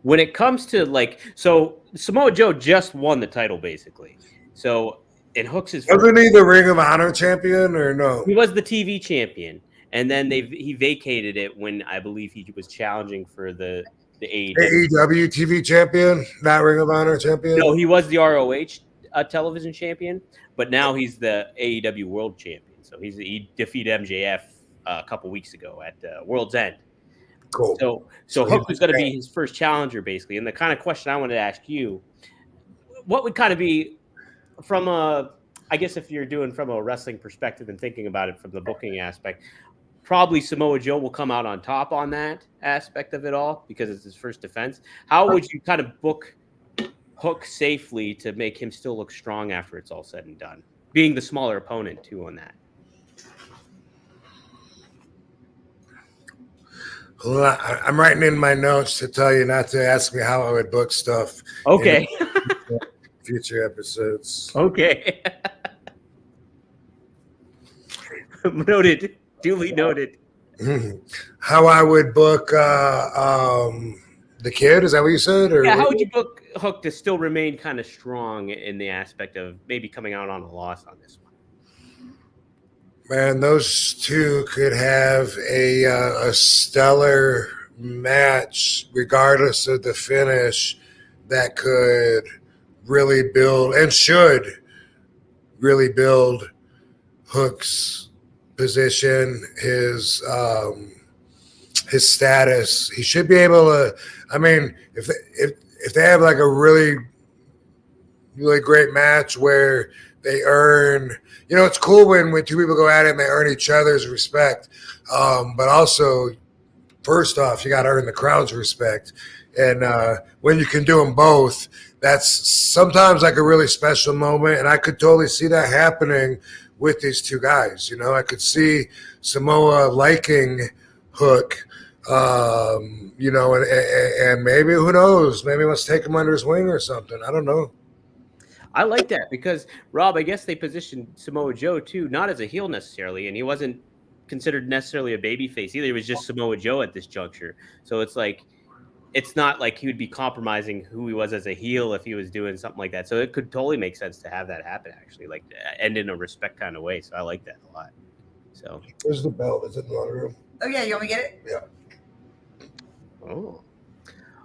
When it comes to so Samoa Joe just won the title basically. So in Hooks wasn't he the Ring of Honor champion or no? He was the TV champion, and then he vacated it when I believe he was challenging for the AEW TV champion, not Ring of Honor champion. No, he was the ROH television champion, but now he's the AEW World Champion. So he defeated MJF a couple weeks ago at World's End. Cool. So Hook was going to be his first challenger, basically. And the kind of question I wanted to ask you, what would kind of be from I guess if you're doing from a wrestling perspective and thinking about it from the booking aspect, probably Samoa Joe will come out on top on that aspect of it all because it's his first defense. How would you kind of book Hook safely to make him still look strong after it's all said and done? Being the smaller opponent, too, on that. Well, I'm writing in my notes to tell you not to ask me how I would book stuff. Okay. Future episodes. Okay. Noted. Duly noted. How I would book the kid? Is that what you said? Or how would you book Hook to still remain kind of strong in the aspect of maybe coming out on a loss on this one? Man, those two could have a stellar match, regardless of the finish, that could really build and should really build Hook's position, his status. He should be able to. I mean, if they have like a really great match where they earn, it's cool when two people go at it and they earn each other's respect. But also, first off, you got to earn the crowd's respect. And when you can do them both, that's sometimes like a really special moment. And I could totally see that happening with these two guys. I could see Samoa liking Hook, and maybe, who knows, maybe let's take him under his wing or something. I don't know. I like that because, Rob, I guess they positioned Samoa Joe, too, not as a heel necessarily, and he wasn't considered necessarily a babyface either. He was just Samoa Joe at this juncture. So it's not like he would be compromising who he was as a heel if he was doing something like that. So it could totally make sense to have that happen, actually, end in a respect kind of way. So I like that a lot. So where's the belt? Is it in the other room? Oh, yeah. You want me to get it? Yeah. Oh.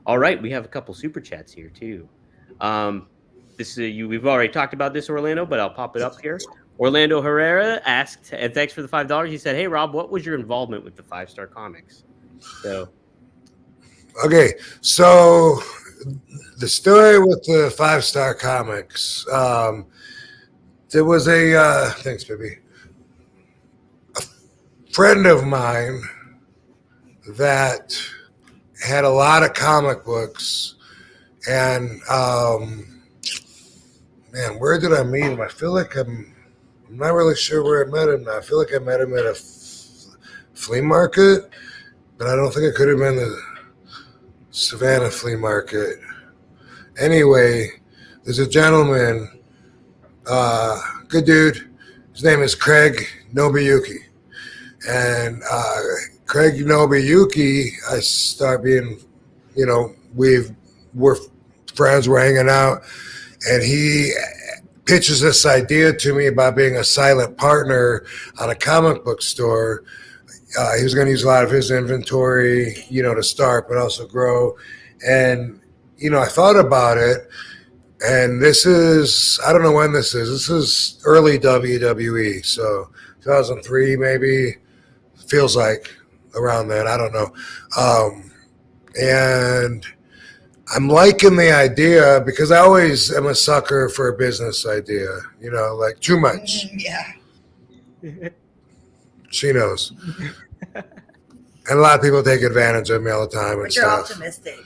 All right. We have a couple super chats here, too. We've already talked about this, Orlando, but I'll pop it up here. Orlando Herrera asked, and thanks for the $5. He said, "Hey, Rob, what was your involvement with the 5-Star Comics?" So, okay, so the story with the 5-Star Comics, there was thanks, baby, a friend of mine that had a lot of comic books, and man, where did I meet him? I feel like I'm not really sure where I met him now. I feel like I met him at a flea market, but I don't think it could have been the Savannah flea market. Anyway, there's a gentleman, good dude. His name is Craig Nobuyuki. And Craig Nobuyuki, I start being, we're friends, we're hanging out. And he pitches this idea to me about being a silent partner on a comic book store. he was going to use a lot of his inventory, to start, but also grow. And, I thought about it, and this is, I don't know when this is. This is early WWE. So 2003, maybe, feels like around then. I don't know. And I'm liking the idea because I always am a sucker for a business idea, like too much. Yeah. She knows. And a lot of people take advantage of me all the time. But you're optimistic.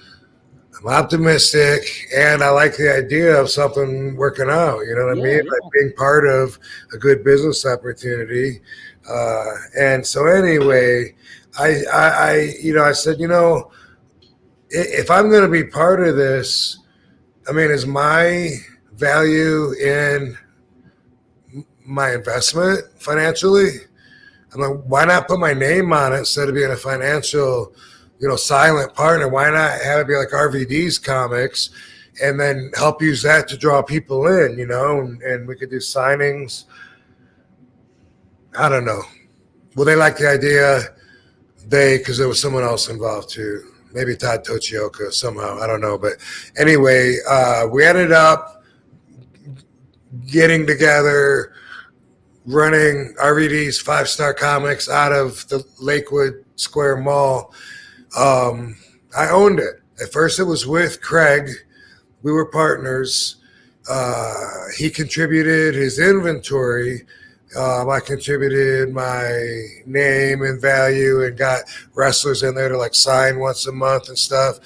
I'm optimistic, and I like the idea of something working out. You know what I mean? Yeah. Like being part of a good business opportunity. And so anyway, I said, if I'm going to be part of this, I mean, is my value in my investment financially? I'm like, why not put my name on it instead of being a financial, silent partner? Why not have it be like RVD's comics and then help use that to draw people in, and we could do signings. I don't know. Well, they like the idea, because there was someone else involved too. Maybe Todd Tochioka somehow. I don't know. But anyway, we ended up getting together, running RVD's 5-Star Comics out of the Lakewood Square Mall. I owned it. At first it was with Craig. We were partners. He contributed his inventory. I contributed my name and value and got wrestlers in there to like sign once a month and stuff.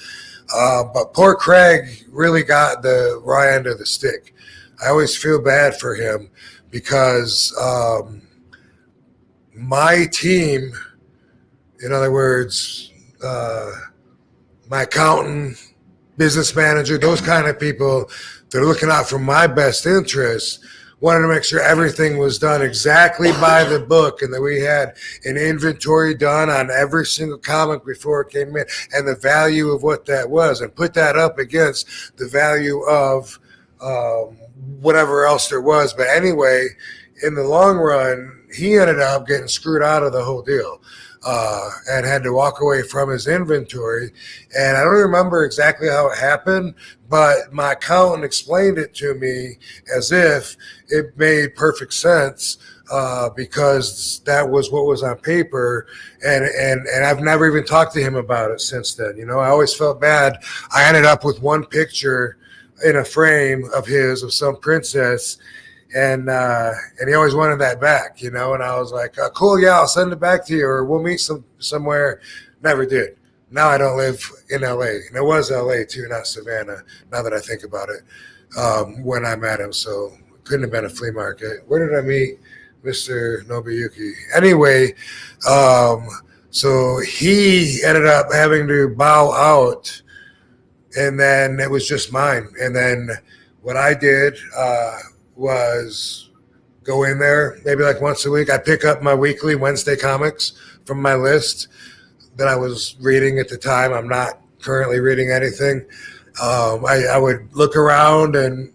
But poor Craig really got the raw end of the stick. I always feel bad for him because my team, in other words, my accountant, business manager, those kind of people that are looking out for my best interests, wanted to make sure everything was done exactly by the book and that we had an inventory done on every single comic before it came in and the value of what that was, and put that up against the value of whatever else there was. But anyway, in the long run, he ended up getting screwed out of the whole deal. And had to walk away from his inventory. And I don't remember exactly how it happened, but my accountant explained it to me as if it made perfect sense, because that was what was on paper. And I've never even talked to him about it since then. I always felt bad. I ended up with one picture in a frame of his, of some princess, and he always wanted that back, and I was like, cool, yeah, I'll send it back to you, or we'll meet somewhere. Never did. Now I don't live in LA, and it was LA too, not Savannah, now that I think about it, when I met him. So it couldn't have been a flea market. Where did I meet Mr. Nobuyuki? Anyway, so he ended up having to bow out, and then it was just mine. And then what I did was go in there maybe like once a week. I pick up my weekly Wednesday comics from my list that I was reading at the time. I'm not currently reading anything. I would look around and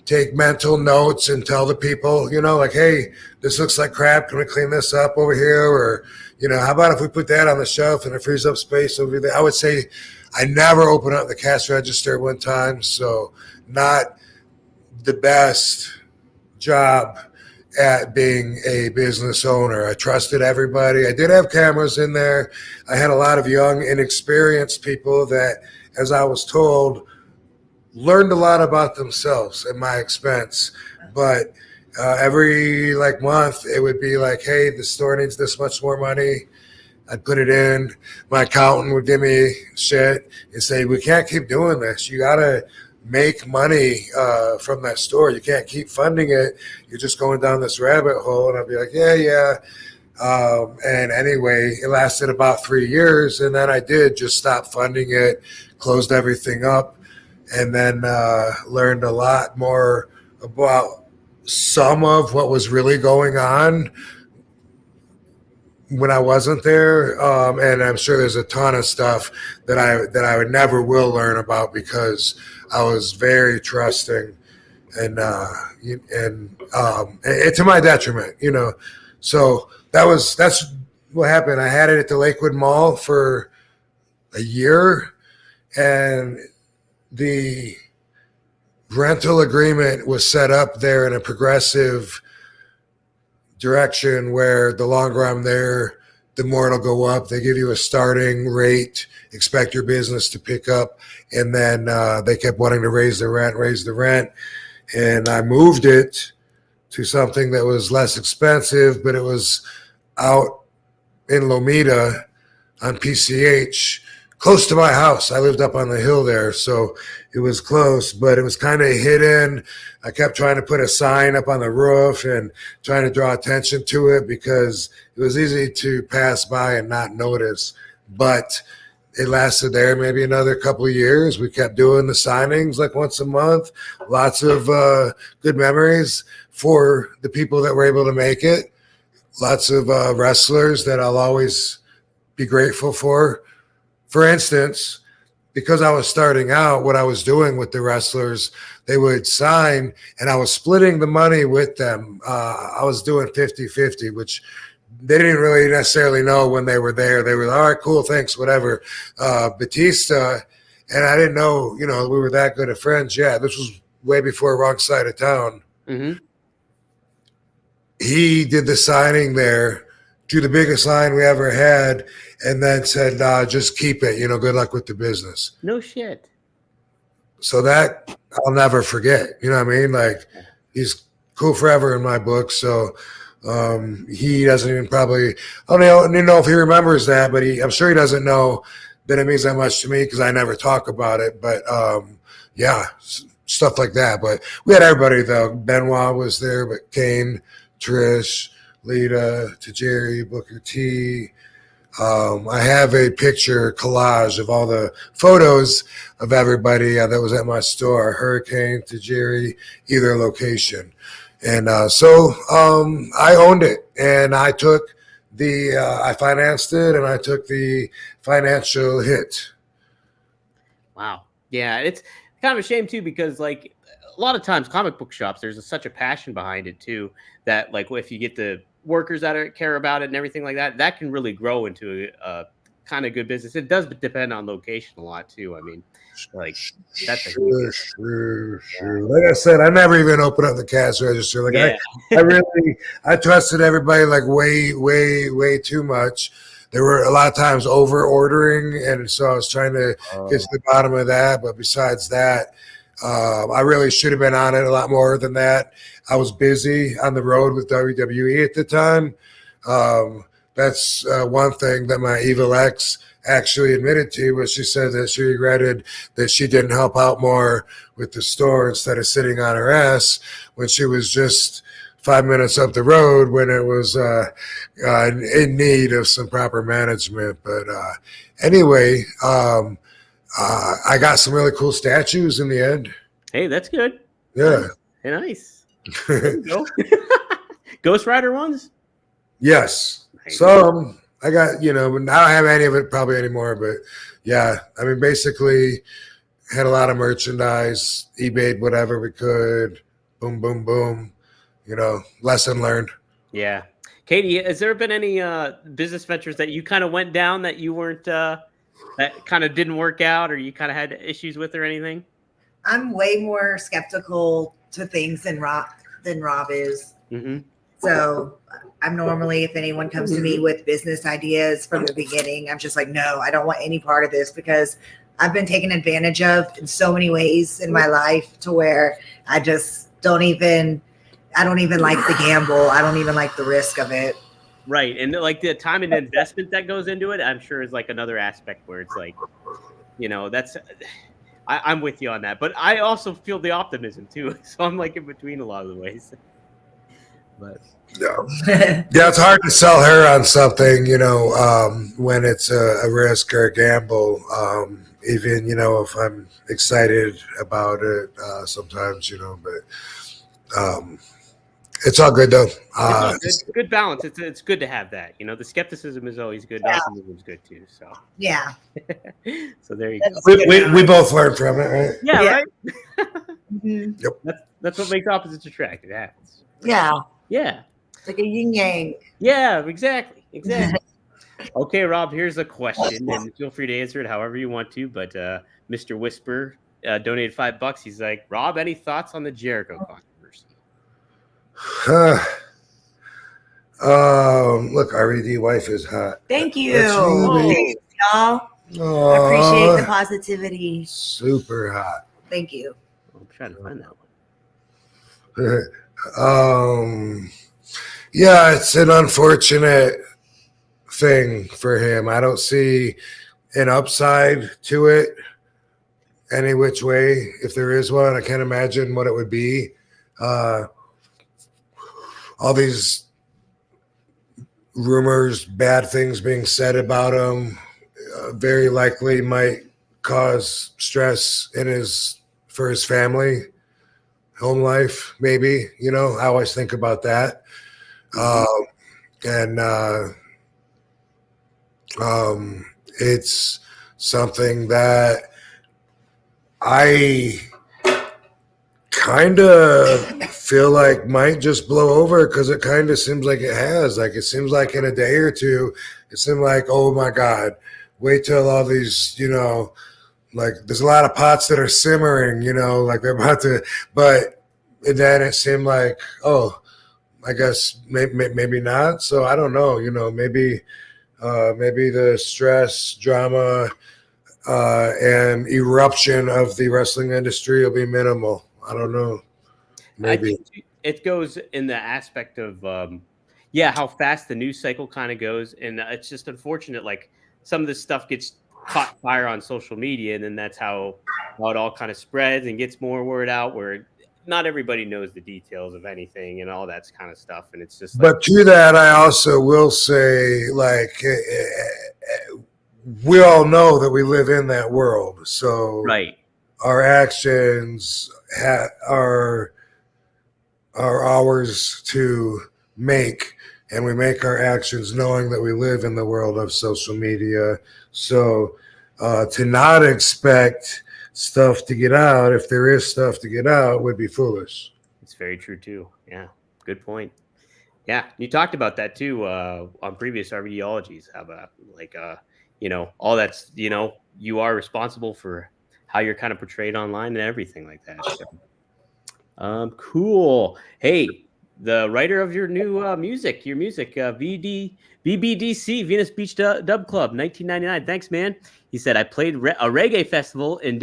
take mental notes and tell the people, like, hey, this looks like crap. Can we clean this up over here? Or, how about if we put that on the shelf and it frees up space over there? I would say I never opened up the cash register one time, so not the best job at being a business owner. I trusted everybody. I did have cameras in there. I had a lot of young, inexperienced people that, as I was told, learned a lot about themselves at my expense. But every month, it would be like, hey, the store needs this much more money. I'd put it in. My accountant would give me shit and say, we can't keep doing this. You got to make money from that store. You can't keep funding it. You're just going down this rabbit hole. And I'd be like, yeah. And anyway, it lasted about 3 years. And then I did just stop funding it, closed everything up, and then learned a lot more about some of what was really going on when I wasn't there. And I'm sure there's a ton of stuff that I would never will learn about because I was very trusting and to my detriment, So that's what happened? I had it at the Lakewood Mall for a year, and the rental agreement was set up there in a progressive direction where the longer I'm there, the more it'll go up. They give you a starting rate, expect your business to pick up, and then they kept wanting to raise the rent. And I moved it to something that was less expensive, but it was out in Lomita on PCH, close to my house. I lived up on the hill there, so it was close, but it was kind of hidden. I kept trying to put a sign up on the roof and trying to draw attention to it because it was easy to pass by and not notice. But it lasted there maybe another couple of years. We kept doing the signings like once a month. Lots of good memories for the people that were able to make it. Lots of wrestlers that I'll always be grateful for. For instance, because I was starting out, what I was doing with the wrestlers, they would sign and I was splitting the money with them. I was doing 50-50, which they didn't really necessarily know when they were there. They were, all right, cool, thanks, whatever. Batista, and I didn't know, we were that good of friends. Yeah, this was way before Wrong Side of Town. Mm-hmm. He did the signing there, drew the biggest line we ever had, and then said, just keep it, good luck with the business. No shit. So that I'll never forget. You know what I mean? Like, he's cool forever in my book. So he doesn't even probably, I don't even know if he remembers that, but I'm sure he doesn't know that it means that much to me because I never talk about it. But yeah, stuff like that. But we had everybody though. Benoit was there, but Kane, Trish, Lita, Tajiri, Booker T. I have a picture collage of all the photos of everybody that was at my store, Hurricane, Tajiri, either location. And so I owned it, and I took I financed it, and I took the financial hit. Wow. Yeah, it's kind of a shame too, because like a lot of times comic book shops, there's such a passion behind it too, that like if you get the workers that care about it and everything like that, that can really grow into a kind of good business. It does depend on location a lot too. I mean, like that's sure. Like I said, I never even opened up the cash register. Like I trusted everybody like way too much. There were a lot of times over ordering, and so I was trying to get to the bottom of that. But besides that, I really should have been on it a lot more than that. I was busy on the road with WWE at the time. That's one thing that my evil ex actually admitted to, was she said that she regretted that she didn't help out more with the store instead of sitting on her ass when she was just 5 minutes up the road when it was in need of some proper management. But anyway, I got some really cool statues in the end. Hey, that's good. Yeah. Nice. There you go. Ghost Rider ones? Yes. Nice. Some I got, I don't have any of it probably anymore, but yeah, I mean, basically had a lot of merchandise, eBayed whatever we could, boom, boom, boom, lesson learned. Yeah. Katie, has there been any business ventures that you kind of went down that you weren't, that kind of didn't work out, or you kind of had issues with or anything? I'm way more skeptical to things than Rob is. Mm-hmm. So I'm normally, if anyone comes to me with business ideas from the beginning, I'm just like, no, I don't want any part of this, because I've been taken advantage of in so many ways in my life to where I just I don't even like the gamble. I don't even like the risk of it. Right. And like the time and investment that goes into it, I'm sure is like another aspect where it's like, that's, I'm with you on that, but I also feel the optimism too. So I'm like in between a lot of the ways. But yeah, it's hard to sell her on something, when it's a risk or a gamble. Even, if I'm excited about it sometimes, but it's all good though. It's good balance. It's good to have that. The skepticism is always good. Yeah. Optimism is good too. So yeah. So there you go. We both learn from it, right? Yeah. Right. Mm-hmm. Yep. That's what makes opposites attract. It happens. Yeah. Yeah. Like a yin yang. Yeah. Exactly. Okay, Rob, here's a question, and feel free to answer it however you want to. But Mr. Whisper donated $5. He's like, Rob, any thoughts on the Jericho controversy? Look, RVD wife is hot. Thank you. That's really- Thanks, y'all. Aw, I appreciate the positivity. super hot. Thank you. I'm trying to find that one. Yeah, it's an unfortunate thing for him. I don't see an upside to it any which way. If there is one, I can't imagine what it would be. All these rumors, bad things being said about him, very likely might cause stress for his family, home life, maybe. You know, I always think about that. It's something that I kind of feel like might just blow over, because it kind of seems like it has. Like, it seems like in a day or two, it seemed like, oh my God, wait till all these, you know, like there's a lot of pots that are simmering, you know, like they're about to, but then it seemed like, oh, I guess maybe not. So I don't know, you know, maybe the stress, drama, and eruption of the wrestling industry will be minimal. I don't know. Maybe. I think it goes in the aspect of, how fast the news cycle kind of goes. And it's just unfortunate. Like, some of this stuff gets caught fire on social media, and then that's how it all kind of spreads and gets more word out, where not everybody knows the details of anything and all that kind of stuff. And it's just like, But to that, I also will say, like, we all know that we live in that world. So right. Our actions are ours to make, and we make our actions knowing that we live in the world of social media. So to not expect stuff to get out, if there is stuff to get out, would be foolish. It's very true too. Yeah, good point. Yeah, you talked about that too on previous RVDologies. How about, like, all that's, you are responsible for how you're kind of portrayed online and everything like that. So, cool. Hey, the writer of your new music, BBDC, Venus Beach Dub Club, 1999. Thanks, man. He said, I played a reggae festival in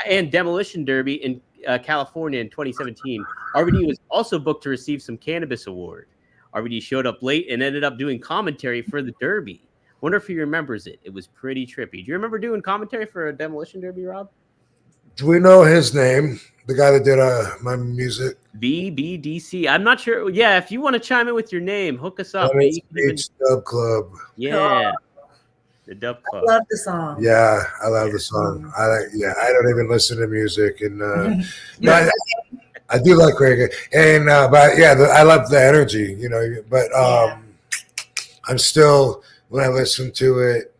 and Demolition Derby in California in 2017. RVD was also booked to receive some Cannabis award. RVD showed up late and ended up doing commentary for the Derby. Wonder if he remembers it. It was pretty trippy. Do you remember doing commentary for a Demolition Derby, Rob? Do we know his name? The guy that did my music? BBDC. I'm not sure. Yeah, if you want to chime in with your name, hook us up. Beach Dub Club. Yeah. The Dub Club. I love the song. Yeah, I love the song. I don't even listen to music, and I do like reggae, and I love the energy, But I'm still, when I listen to it,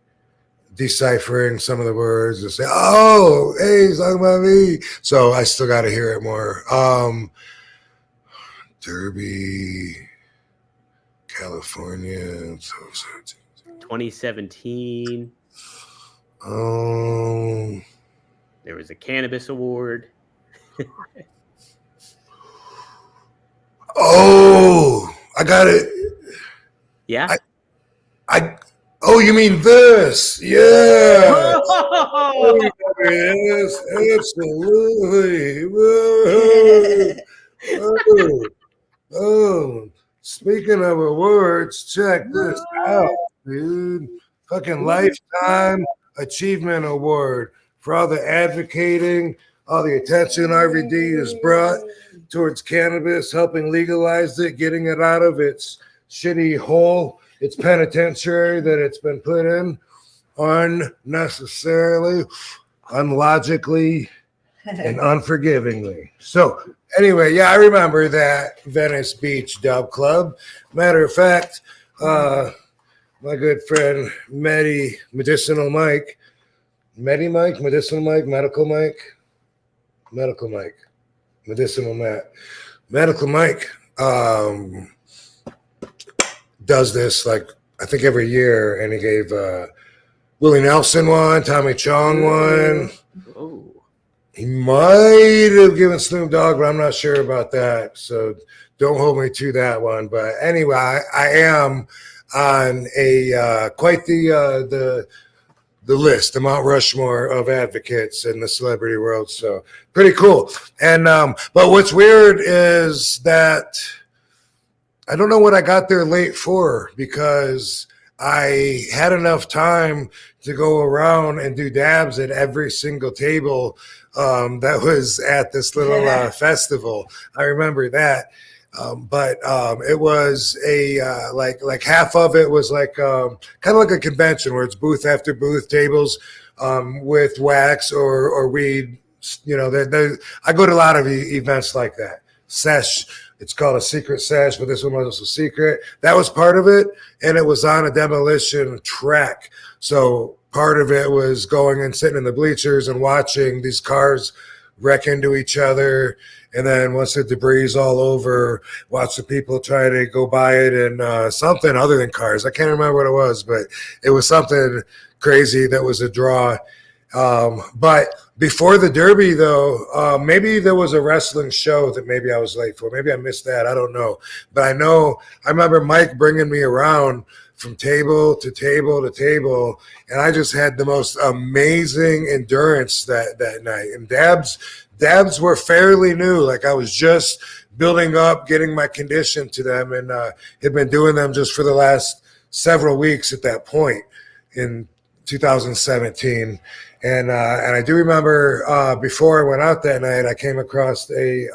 deciphering some of the words and say, "Oh, hey, he's talking about me." So I still got to hear it more. Derby, California, 2017. There was a Cannabis award. I got it. Yeah. Oh, you mean this? Yeah. Yes, absolutely. Speaking of awards, check this out, dude. Fucking Lifetime Achievement Award for all the advocating, all the attention RVD has brought towards cannabis, helping legalize it, getting it out of its shitty hole, its penitentiary that it's been put in unnecessarily, unlogically, and unforgivingly. So anyway, I remember that Venice Beach Dub Club. Matter of fact, my good friend Medicinal Mike, Medicinal Mike does this like I think every year, and he gave Willie Nelson one, Tommy Chong one. Oh. He might have given Snoop Dogg, but I'm not sure about that. So don't hold me to that one. But anyway, I am on a quite the list, the Mount Rushmore of advocates in the celebrity world. So pretty cool. And but what's weird is that I don't know what I got there late for, because I had enough time to go around and do dabs at every single table that was at this little festival. I remember that. But it was a like half of it was like kind of like a convention where it's booth after booth tables with wax or weed. You know, I go to a lot of events like that. Sesh. It's called a secret sesh, but this one was a secret. That was part of it, and it was on a demolition track. So part of it was going and sitting in the bleachers and watching these cars wreck into each other. And then once the debris is all over, watch the people try to go by it and something other than cars. I can't remember what it was, but it was something crazy that was a draw. But before the Derby, though, maybe there was a wrestling show that maybe I was late for. Maybe I missed that. I don't know. But I remember Mike bringing me around from table to table to table, and I just had the most amazing endurance that night. And dabs were fairly new. Like I was just building up, getting my condition to them, and had been doing them just for the last several weeks at that point in 2017. And I do remember before I went out that night, I came across a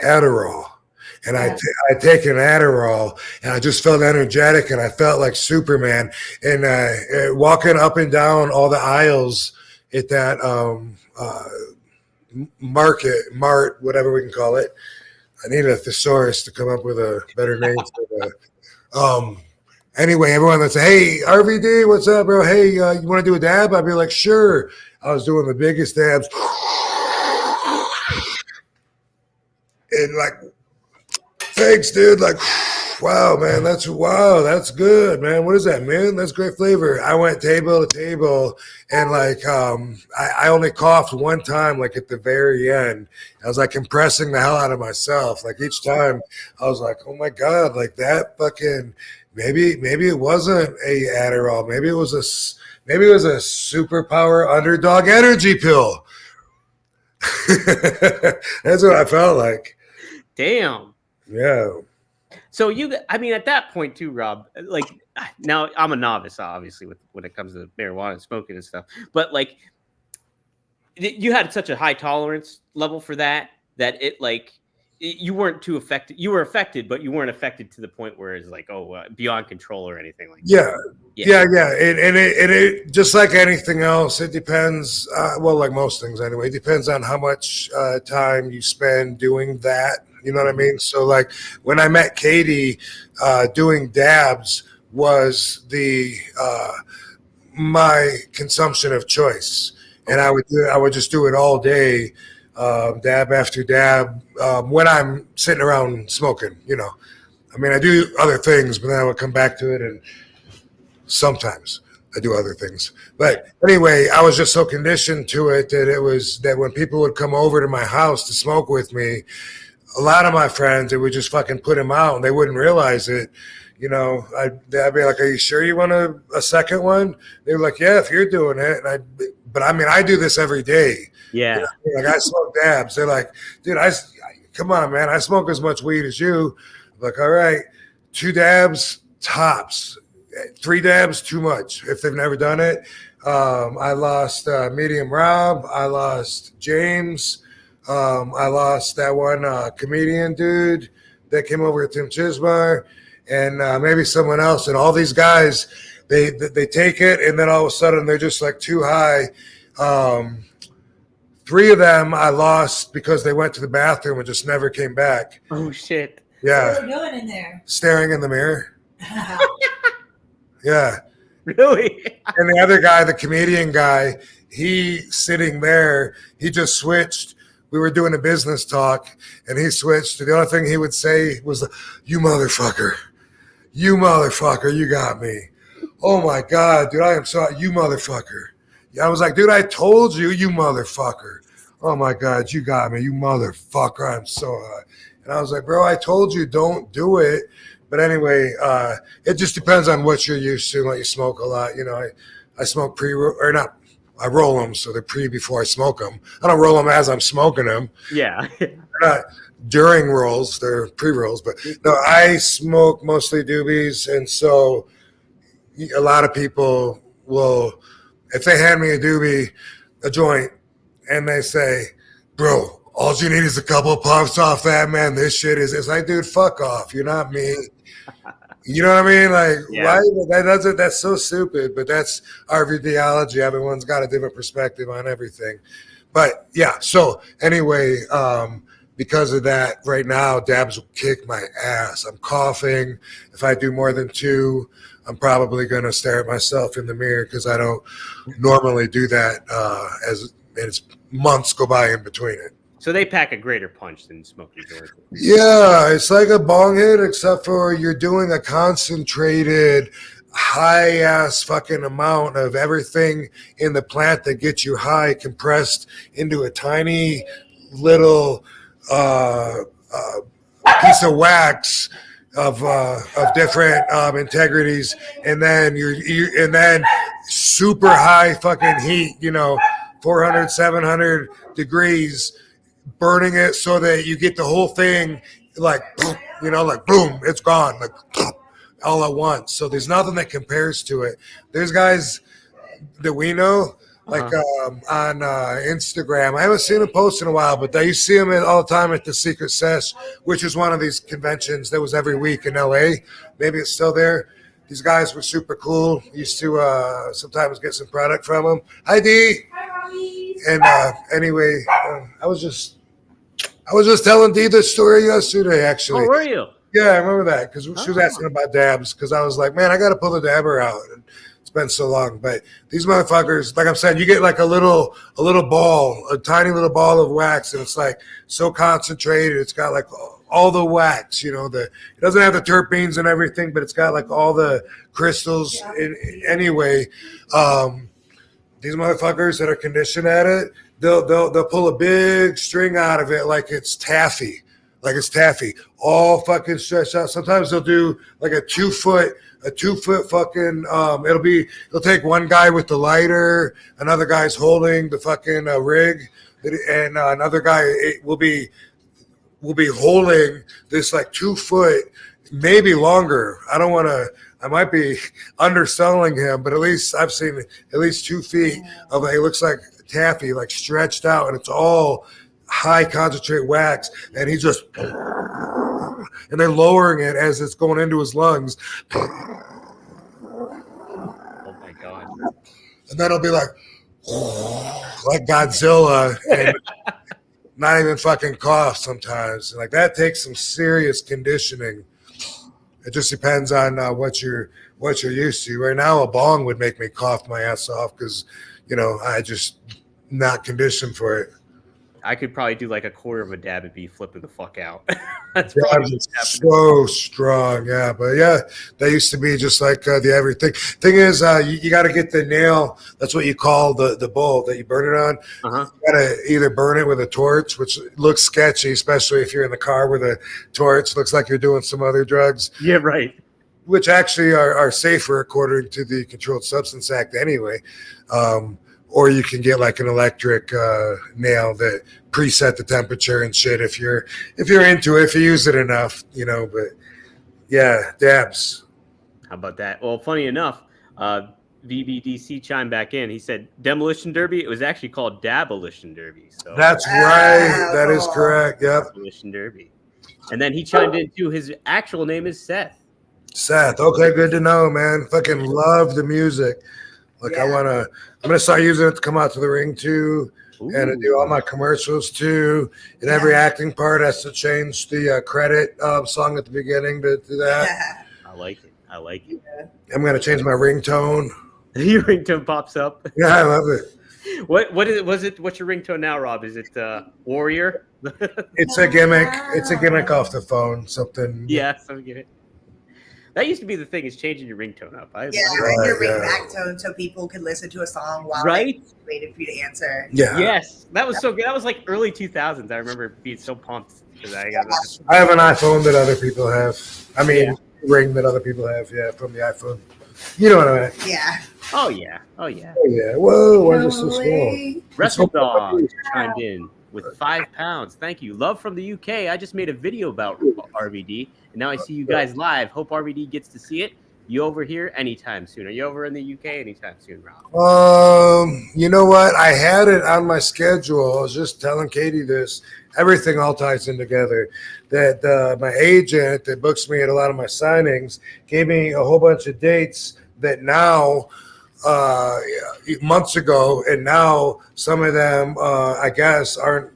Adderall. And I'd taken Adderall, and I just felt energetic, and I felt like Superman. And walking up and down all the aisles at that mart, whatever we can call it. I need a thesaurus to come up with a better name for that. Anyway, everyone would say, "Hey, RVD, what's up, bro? Hey, you want to do a dab?" I'd be like, "Sure." I was doing the biggest dabs. And like, thanks, dude. Like, wow, man, that's good, man. What is that, man? That's great flavor. I went table to table, and like, I only coughed one time, like at the very end. I was like compressing the hell out of myself. Like each time, I was like, oh my god, like that fucking. Maybe it wasn't a Adderall. Maybe it was a superpower underdog energy pill. That's what I felt like. Damn. Yeah. So I mean, at that point too, Rob, like now I'm a novice, obviously, when it comes to marijuana and smoking and stuff, but like you had such a high tolerance level for that it like, you weren't too affected. You were affected, but you weren't affected to the point where it's like, beyond control or anything like that. Yeah. And it just like anything else, it depends. Well, like most things anyway, it depends on how much time you spend doing that. You know what I mean? So like when I met Katie, doing dabs was my consumption of choice, and I would just do it all day. Dab after dab, when I'm sitting around smoking, you know. I mean, I do other things, but then I would come back to it, and sometimes I do other things. But anyway, I was just so conditioned to it that when people would come over to my house to smoke with me, a lot of my friends, it would just fucking put them out, and they wouldn't realize it. You know, I'd be like, "Are you sure you want a second one?" They were like, "Yeah, if you're doing it." But I mean, I do this every day. Yeah. You know, like I smoke dabs. They're like, "Dude, come on, man. I smoke as much weed as you." I'm like, all right, 2 dabs tops, 3 dabs too much. If they've never done it, I lost Medium Rob. I lost James. I lost that one comedian dude that came over to Tim Chismar, and maybe someone else. And all these guys, they take it, and then all of a sudden they're just like too high. 3 of them I lost because they went to the bathroom and just never came back. Oh shit! Yeah. What are they doing in there? Staring in the mirror. Yeah. Really? And the other guy, the comedian guy, he sitting there, he just switched. We were doing a business talk, and he switched. The only thing he would say was, "You motherfucker. You motherfucker, you got me. Oh my God, dude, I am sorry. You motherfucker. Yeah, I was like, dude, I told you, you motherfucker. Oh my God, you got me. You motherfucker. I'm so high. And I was like, bro, I told you don't do it. But anyway, it just depends on what you're used to. Like you smoke a lot. You know, I smoke or not. I roll them, so they're before I smoke them. I don't roll them as I'm smoking them. Yeah. They're not during rolls, they're pre-rolls. But no, I smoke mostly doobies. And so a lot of people will, if they hand me a joint, and they say, bro, all you need is a couple puffs off that, man. This shit it's like, dude, fuck off. You're not me. You know what I mean? Like, yeah. Why that's so stupid, but that's RVDology. Everyone's got a different perspective on everything. But yeah, so anyway, because of that, right now, dabs will kick my ass. I'm coughing. If I do more than 2, I'm probably going to stare at myself in the mirror because I don't normally do that as it's months go by in between it. So they pack a greater punch than smoking joints. Yeah, it's like a bong hit, except for you're doing a concentrated, high-ass fucking amount of everything in the plant that gets you high compressed into a tiny little piece of wax of different integrities, and then and then super high fucking heat, 400, 700 degrees, burning it so that you get the whole thing like boom, it's gone, like all at once. So there's nothing that compares to it. There's guys that we know, like on Instagram. I haven't seen him post in a while, but I used to see him all the time at the Secret Sesh, which is one of these conventions that was every week in LA. Maybe it's still there. These guys were super cool. Used to sometimes get some product from them. Hi, D. And anyway, I was just telling Dee this story yesterday, actually. Oh, were you? Yeah, I remember that because she was asking about dabs because I was like, man, I got to pull the dabber out. And it's been so long. But these motherfuckers, like I'm saying, you get like a little ball, a tiny little ball of wax, and it's like so concentrated. It's got like all the wax, it doesn't have the terpenes and everything, but it's got like all the crystals anyway. These motherfuckers that are conditioned at it, they'll pull a big string out of it like it's taffy, all fucking stretched out. Sometimes they'll do like a 2 foot fucking. It'll take one guy with the lighter, another guy's holding the fucking rig, and another guy will be holding this like 2 foot, maybe longer. I might be underselling him, but at least I've seen at least 2 feet of it looks like taffy, like stretched out, and it's all high concentrate wax, and he's just, and they're lowering it as it's going into his lungs. Oh my God. And then it'll be like Godzilla, and not even fucking cough sometimes. Like that takes some serious conditioning. It just depends on what you're used to. Right now, a bong would make me cough my ass off because, I just not conditioned for it. I could probably do like a quarter of a dab and be flipping the fuck out. That's so strong, yeah. But yeah, that used to be just like the everything. Thing is, you got to get the nail. That's what you call the bowl that you burn it on. You got to either burn it with a torch, which looks sketchy, especially if you're in the car with a torch. Looks like you're doing some other drugs. Yeah, right. Which actually are safer according to the Controlled Substance Act anyway. Or you can get like an electric nail that preset the temperature and shit if you're into it, if you use it enough, but yeah, dabs. How about that? Well, funny enough, VBDC chimed back in. He said Demolition Derby. It was actually called Dabolition Derby. So that's right. That is correct. Yep. Demolition Derby. And then he chimed in too. His actual name is Seth. Seth. Okay, good to know, man. Fucking love the music. Like I'm gonna start using it to come out to the ring too. Ooh. And to do all my commercials too. And every acting part has to change the credit song at the beginning to that. I like it. Yeah. I'm gonna change my ringtone. Your ringtone pops up. Yeah, I love it. What is it? What's your ringtone now, Rob? Is it Warrior? It's a gimmick. It's a gimmick off the phone. Something. Yeah, I get it. That used to be the thing, is changing your ringtone up. Yeah, your ringback so people could listen to a song while they waited for you to answer. Yeah. Yes, that was so good. That was like early 2000s. I remember being so pumped because I have an iPhone that other people have. I mean, ring that other people have. Yeah, from the iPhone. You know what I mean? Yeah. Oh yeah. Oh yeah. Oh yeah. Whoa, why is it so small? Wrestle Dog chimed in with £5. Thank you. Love from the UK. I just made a video about RVD, and now I see you guys live. Hope RVD gets to see it. You over here anytime soon? Are you over in the UK anytime soon, Rob? You know what? I had it on my schedule. I was just telling Katie this. Everything all ties in together. That my agent that books me at a lot of my signings gave me a whole bunch of dates that now months ago, and now some of them I guess are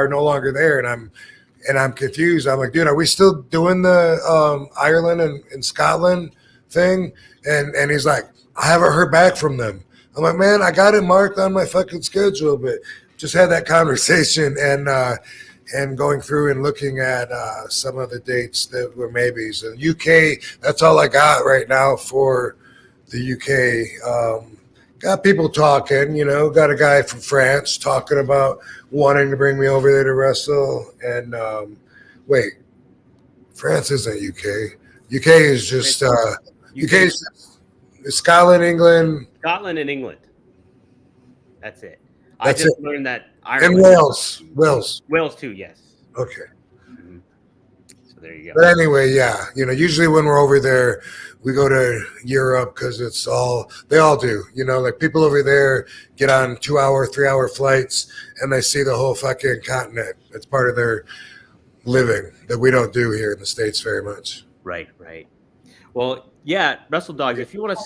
no longer there, and I'm confused. I'm like, dude, are we still doing the Ireland and Scotland thing? And he's like, I haven't heard back from them. I'm like, man, I got it marked on my fucking schedule, but just had that conversation and going through and looking at some of the dates that were maybes. And UK, that's all I got right now for the UK. Got people talking, got a guy from France talking about wanting to bring me over there to wrestle. And wait, France isn't UK. UK is just UK is Scotland, England. Scotland and England. That's it. That's I just learned that Ireland. And Wales. Wales too, yes. Okay. Mm-hmm. So there you go. But anyway, yeah, usually when we're over there, we go to Europe because they all do, like people over there get on 2-hour, 3-hour flights and they see the whole fucking continent. It's part of their living that we don't do here in the States very much. Right. Well, yeah, Wrestle Dogs, if you want to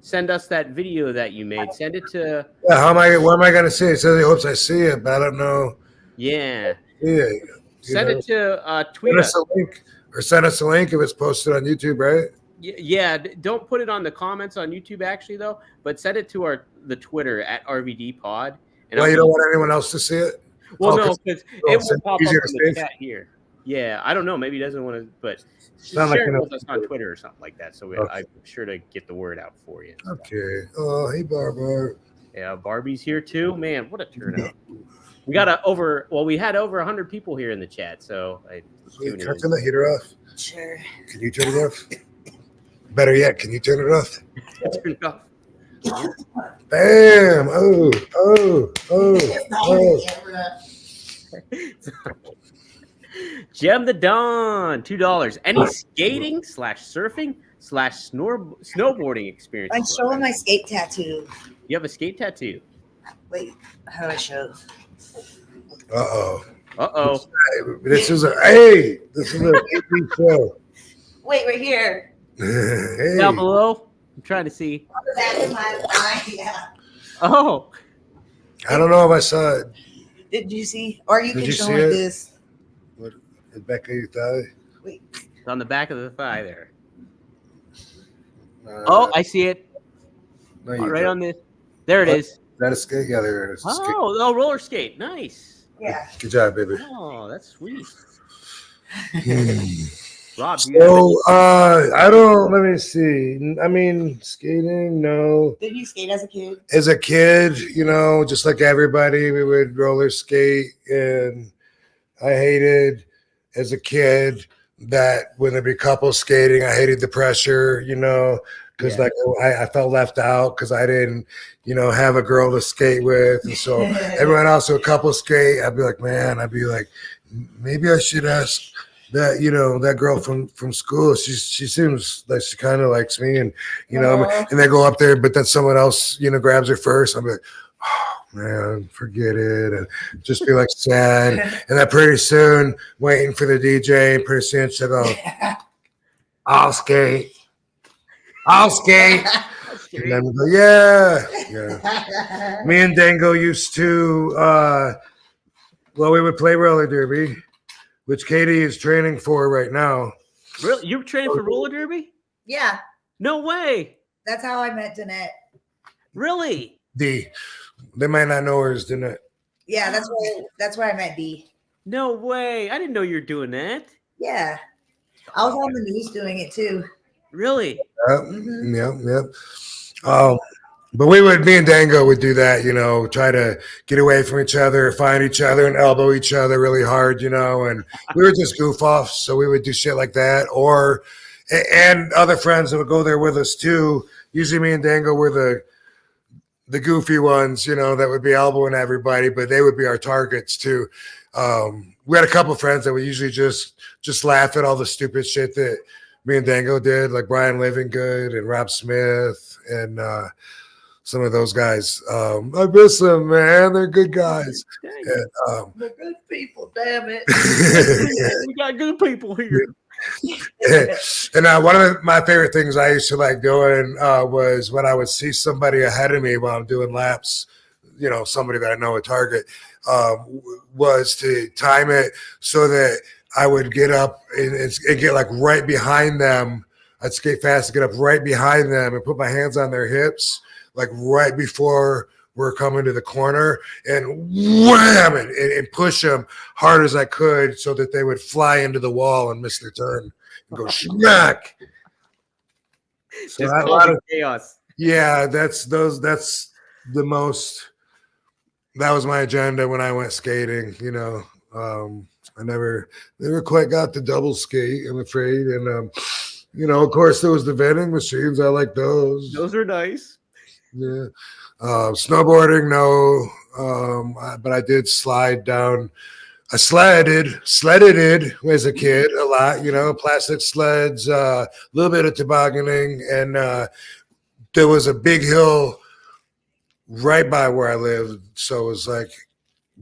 send us that video that you made, send it to... Yeah, what am I going to see? It says he hopes I see it, but I don't know. Yeah. Yeah. Send it to tweet us. Send us a link if it's posted on YouTube, right? Yeah, don't put it on the comments on YouTube actually though, but send it to the Twitter at RVD Pod. And you don't want anyone else to see it? Well, no, because it will pop up in the chat here. Yeah, I don't know. Maybe he doesn't want to, but share it with us on Twitter or something like that. So I'm sure to get the word out for you. Okay. Oh, hey, Barbara. Yeah, Barbie's here too. Man, what a turnout. We had over 100 people here in the chat. So turn the heater off. Sure. Can you turn it off? Better yet, can you turn it off? Turn it off. Bam! Oh. Gem the Dawn, $2. Any skating /surfing /snowboarding experience? I'm showing my skate tattoo. You have a skate tattoo? Wait, how do I show? Uh-oh. This is a AP show. Wait, right here. Hey. Down below. I'm trying to see. On the back of my eye, yeah. Oh. I don't know if I saw it. Did you see? Or you can show like this. What? The back of your thigh? Wait. It's on the back of the thigh there. I see it. No, right on this. There it is. Is that a skate? Yeah, there it is. Oh, roller skate. Nice. Yeah. Good job, baby. Oh, that's sweet. Rob, I don't. Let me see. I mean, skating. No. Did you skate as a kid? As a kid, just like everybody, we would roller skate, and I hated as a kid that when there'd be couples skating, I hated the pressure, because I felt left out because I didn't, have a girl to skate with, and so everyone else would couple skate. I'd be like, maybe I should ask that that girl from school. She seems like she kind of likes me, and and they go up there, but then someone else grabs her first. I'm like, oh man, forget it, and just be like sad. And then pretty soon, waiting for the DJ, and pretty soon she'll go, I'll skate. And then we go, yeah. Me and Dango used to we would play roller derby, which Katie is training for right now. Really? You're training for roller derby? Yeah. No way. That's how I met Danette. Really? D. They might not know her as Danette. Yeah, that's where I met D. No way. I didn't know you were doing that. Yeah. I was on the news doing it too. Really? Yep. But me and Dango would do that, try to get away from each other, find each other, and elbow each other really hard, and we were just goof offs. So we would do shit like that, and other friends that would go there with us too. Usually, me and Dango were the goofy ones, that would be elbowing everybody, but they would be our targets too. We had a couple friends that would usually just laugh at all the stupid shit that me and Dango did, like Brian Livingood and Rob Smith and some of those guys. I miss them, man. They're good guys. And, they're good people, damn it. We got good people here. And one of my favorite things I used to like doing was when I would see somebody ahead of me while I'm doing laps, somebody that I know a target, was to time it so that I would get up and get like right behind them. I'd skate fast to get up right behind them and put my hands on their hips, like right before we're coming to the corner, and wham and push them hard as I could so that they would fly into the wall and miss their turn and go smack. So just a lot of chaos. Yeah, that's the most. That was my agenda when I went skating. I never quite got the double skate, I'm afraid, and of course there was the vending machines. I like those. Those are nice. Yeah. Snowboarding, no. But I did slide down. I sledded as a kid a lot, plastic sleds, a little bit of tobogganing. And there was a big hill right by where I lived. So it was like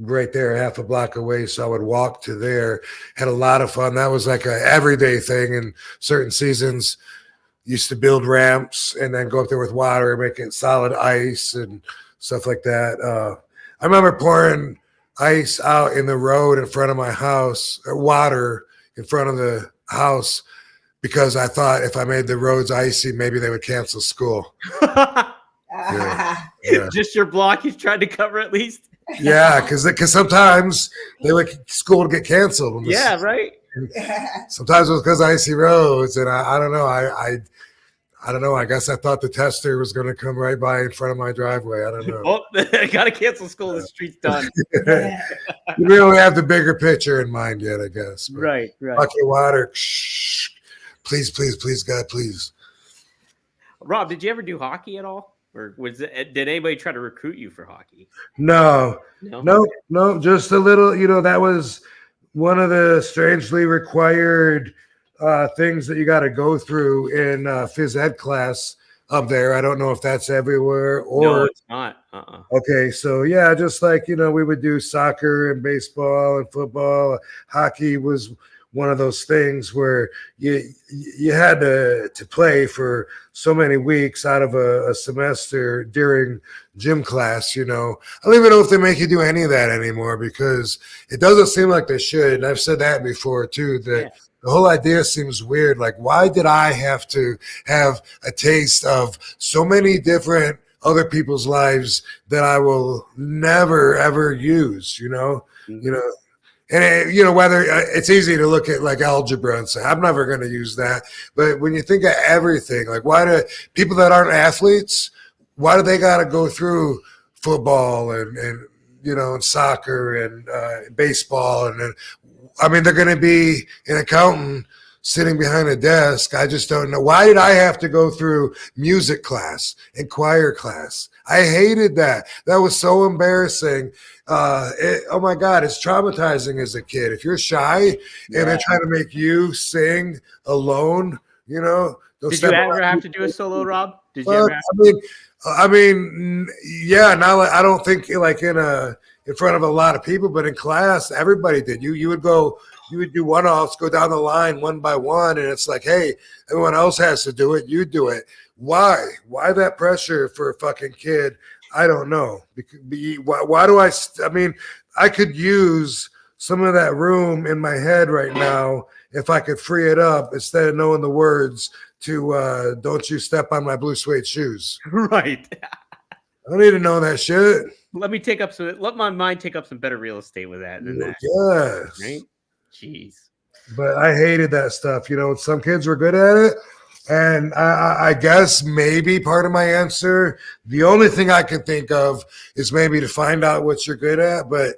right there, half a block away. So I would walk to there, had a lot of fun. That was like an everyday thing in certain seasons. Used to build ramps and then go up there with water and make it solid ice and stuff like that. I remember pouring ice out in the road in front of my house, or water in front of the house, because I thought if I made the roads icy, maybe they would cancel school. Yeah. Just your block you tried to cover at least? Yeah, because sometimes school would get canceled. Yeah, right. Sometimes it was because of icy roads, and I don't know. I don't know. I guess I thought the tester was going to come right by in front of my driveway. I don't know. Well, I got to cancel school. The street's done. You really have the bigger picture in mind yet, I guess. But right. Bucket of water. Please, God, please. Rob, did you ever do hockey at all? Or did anybody try to recruit you for hockey? No. Just a little, that was one of the strangely required things that you got to go through in phys ed class up there. I don't know if that's everywhere or no, it's not. Okay, so yeah, just like we would do soccer and baseball and football. Hockey was one of those things where you had to play for so many weeks out of a semester during gym class. I don't even know if they make you do any of that anymore, because it doesn't seem like they should. And I've said that before too, that the whole idea seems weird. Like, why did I have to have a taste of so many different other people's lives that I will never, ever use, And whether it's easy to look at like algebra and say, I'm never going to use that. But when you think of everything, like, why do people that aren't athletes, why do they got to go through football and soccer and baseball? And I mean, they're going to be an accountant sitting behind a desk. I just don't know. Why did I have to go through music class and choir class? I hated that. That was so embarrassing. Oh my God, it's traumatizing as a kid. If you're shy and they're trying to make you sing alone, Did you ever have to do a solo, Rob? Did you ever have I mean, yeah. Now I don't think like in front of a lot of people, but in class, everybody did. You would do one-offs, go down the line one by one, and it's like, hey, everyone else has to do it. You do it. Why? Why that pressure for a fucking kid? I don't know. Why do I mean, I could use some of that room in my head right now if I could free it up instead of knowing the words to "Don't you step on my blue suede shoes." Right. I don't need to know that shit. Let my mind take up some better real estate with that than that. Yes. Right? Jeez. But I hated that stuff. Some kids were good at it. And I guess maybe part of my answer, the only thing I can think of is maybe to find out what you're good at, but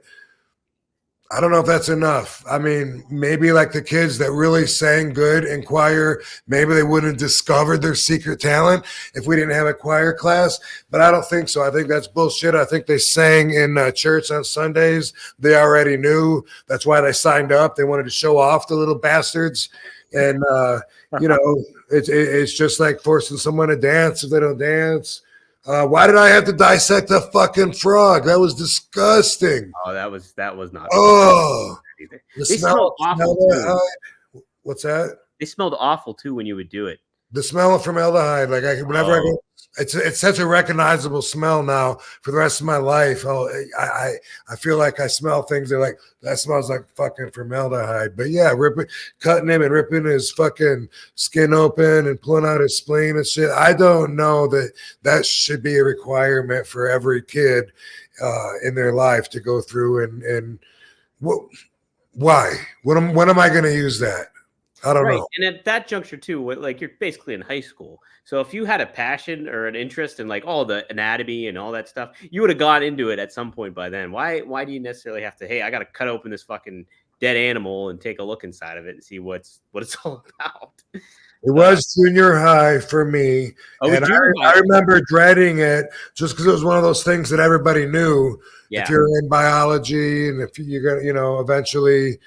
I don't know if that's enough. I mean, maybe like the kids that really sang good in choir, maybe they wouldn't have discovered their secret talent if we didn't have a choir class, but I don't think so. I think that's bullshit. I think they sang in church on Sundays. They already knew. That's why they signed up. They wanted to show off the little bastards. And, you know, it's just like forcing someone to dance if they don't dance. Why did I have to dissect a fucking frog? That was disgusting. Oh, that was not. Oh, they smelled awful too. What's that? They smelled awful too when you would do it. The smell of formaldehyde, like whenever I go, it's such a recognizable smell now for the rest of my life. I feel like I smell things that like that smells like fucking formaldehyde. But yeah, cutting him and ripping his fucking skin open and pulling out his spleen and shit. I don't know that should be a requirement for every kid in their life to go through. And why? When am I going to use that? I don't know. And at that juncture too, like you're basically in high school. So if you had a passion or an interest in like all the anatomy and all that stuff, you would have gone into it at some point by then. Why do you necessarily have to, hey, I got to cut open this fucking dead animal and take a look inside of it and see what it's all about? It was junior high for me. And I remember dreading it just because it was one of those things that everybody knew. Yeah. If you're in biology and if you're going to, you know, eventually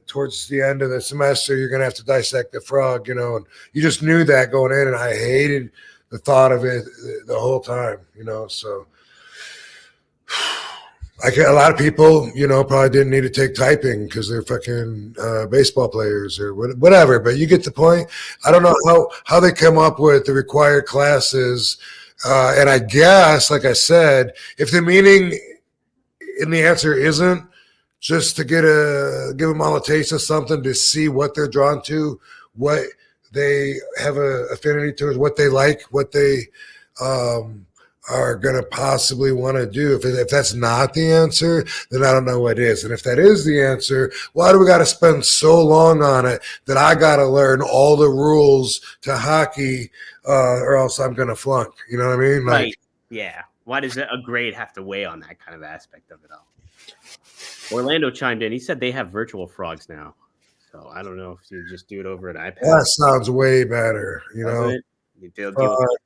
towards the end of the semester, you're going to have to dissect the frog, you know, and you just knew that going in. And I hated the thought of it the whole time, you know, so a lot of people, you know, probably didn't need to take typing because they're fucking baseball players or whatever, but you get the point. I don't know how they come up with the required classes. And I guess, like I said, if the meaning in the answer isn't just to give them all a taste of something to see what they're drawn to, what they have an affinity towards, what they like, what they are going to possibly want to do. If that's not the answer, then I don't know what is. And if that is the answer, why do we got to spend so long on it that I got to learn all the rules to hockey or else I'm going to flunk? You know what I mean? Like, right. Yeah. Why does a grade have to weigh on that kind of aspect of it all? Orlando chimed in. He said they have virtual frogs now. So I don't know if you just do it over an iPad. That sounds way better, you know?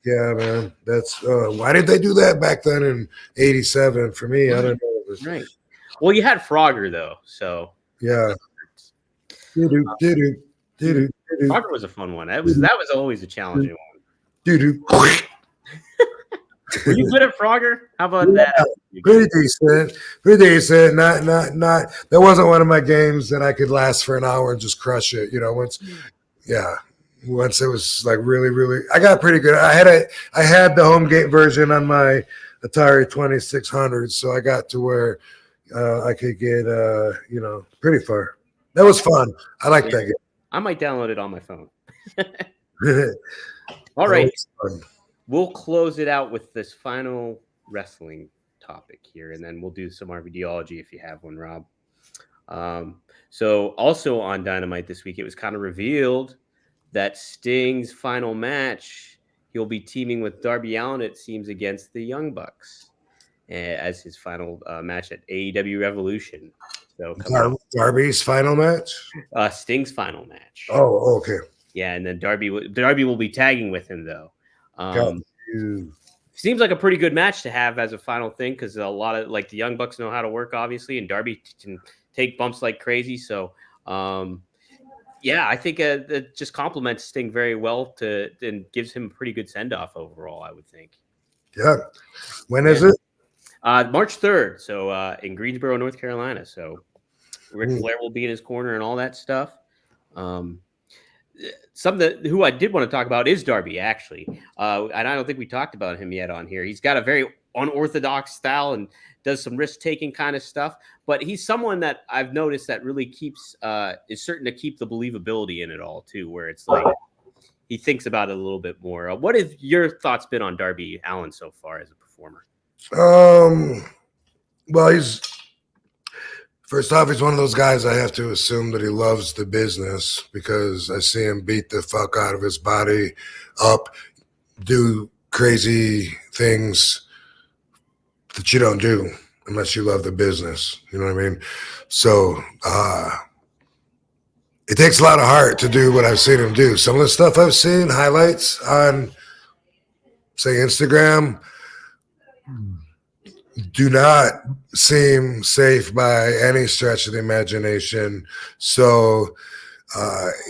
Yeah, man. That's why did they do that back then in '87? For me, I don't know. Right. Well, you had Frogger though, so yeah. Frogger was a fun one. That was always a challenging one. Were you good at Frogger? How about that? Pretty decent. Not. That wasn't one of my games that I could last for an hour and just crush it. You know, once it was like really, really, I got pretty good. I had the home gate version on my Atari 2600, so I got to where I could get you know, pretty far. That was fun. I like that game. I might download it on my phone. All right. We'll close it out with this final wrestling topic here, and then we'll do some RVDology if you have one, Rob. So also on Dynamite this week, it was kind of revealed that Sting's final match, he'll be teaming with Darby Allin, it seems, against the Young Bucks as his final match at AEW Revolution. So Darby's final match? Sting's final match. Oh, okay. Yeah, and then Darby will be tagging with him, though. Seems like a pretty good match to have as a final thing because a lot of like the Young Bucks know how to work, obviously, and Darby can take bumps like crazy. So, I think it just complements Sting very well and gives him a pretty good send off overall, I would think. Yeah. When is it? March 3rd. So in Greensboro, North Carolina. So Ric Flair will be in his corner and all that stuff. Who I did want to talk about is Darby, actually. And I don't think we talked about him yet on here. He's got a very unorthodox style and does some risk-taking kind of stuff. But he's someone that I've noticed that really is certain to keep the believability in it all, too, where it's like he thinks about it a little bit more. What have your thoughts been on Darby Allin so far as a performer? Well, First off, he's one of those guys I have to assume that he loves the business because I see him beat the fuck out of his body up, do crazy things that you don't do unless you love the business. You know what I mean? So it takes a lot of heart to do what I've seen him do. Some of the stuff I've seen, highlights on, say, Instagram, do not seem safe by any stretch of the imagination. So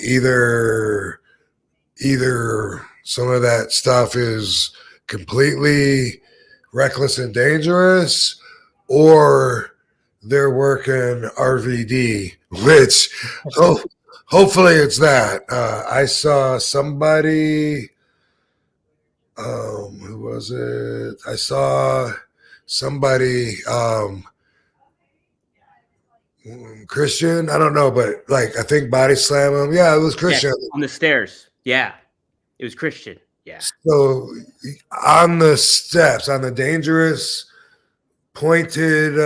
either some of that stuff is completely reckless and dangerous, or they're working RVD, which hopefully it's that. I saw somebody, who was it? I saw somebody, Christian, I don't know, but like I think body slam him. Yeah, it was Christian. Yeah, on the stairs. Yeah, it was Christian. Yeah. So on the steps, on the dangerous pointed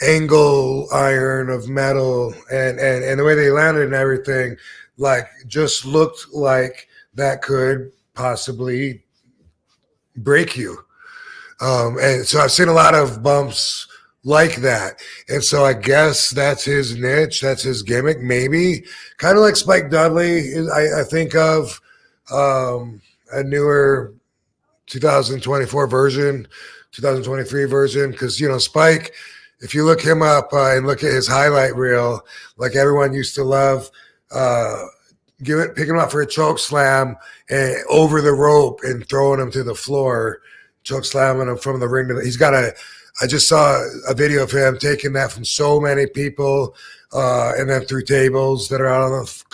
angle iron of metal, and the way they landed and everything, like just looked like that could possibly break you. And so I've seen a lot of bumps like that. And so I guess that's his niche. That's his gimmick, maybe. Kind of like Spike Dudley, I think of a newer 2024 version, 2023 version. Because, you know, Spike, if you look him up and look at his highlight reel, like everyone used to love, picking him up for a choke slam and over the rope and throwing him to the floor, choke slamming him from the ring to he's got I just saw a video of him taking that from so many people, and then through tables that are out on the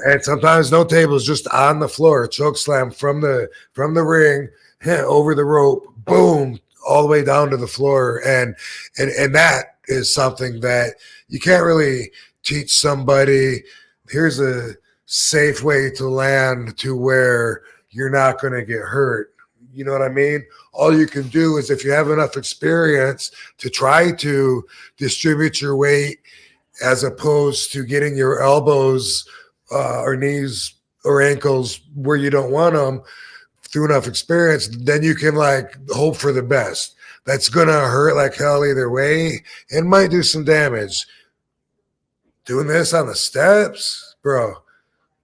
and sometimes no tables, just on the floor, choke slam from the ring over the rope, boom, all the way down to the floor. And that is something that you can't really teach somebody. Here's a safe way to land to where you're not going to get hurt. You know what I mean? All you can do is, if you have enough experience, to try to distribute your weight as opposed to getting your elbows or knees or ankles where you don't want them, through enough experience, then you can like hope for the best. That's going to hurt like hell either way and might do some damage. Doing this on the steps, bro,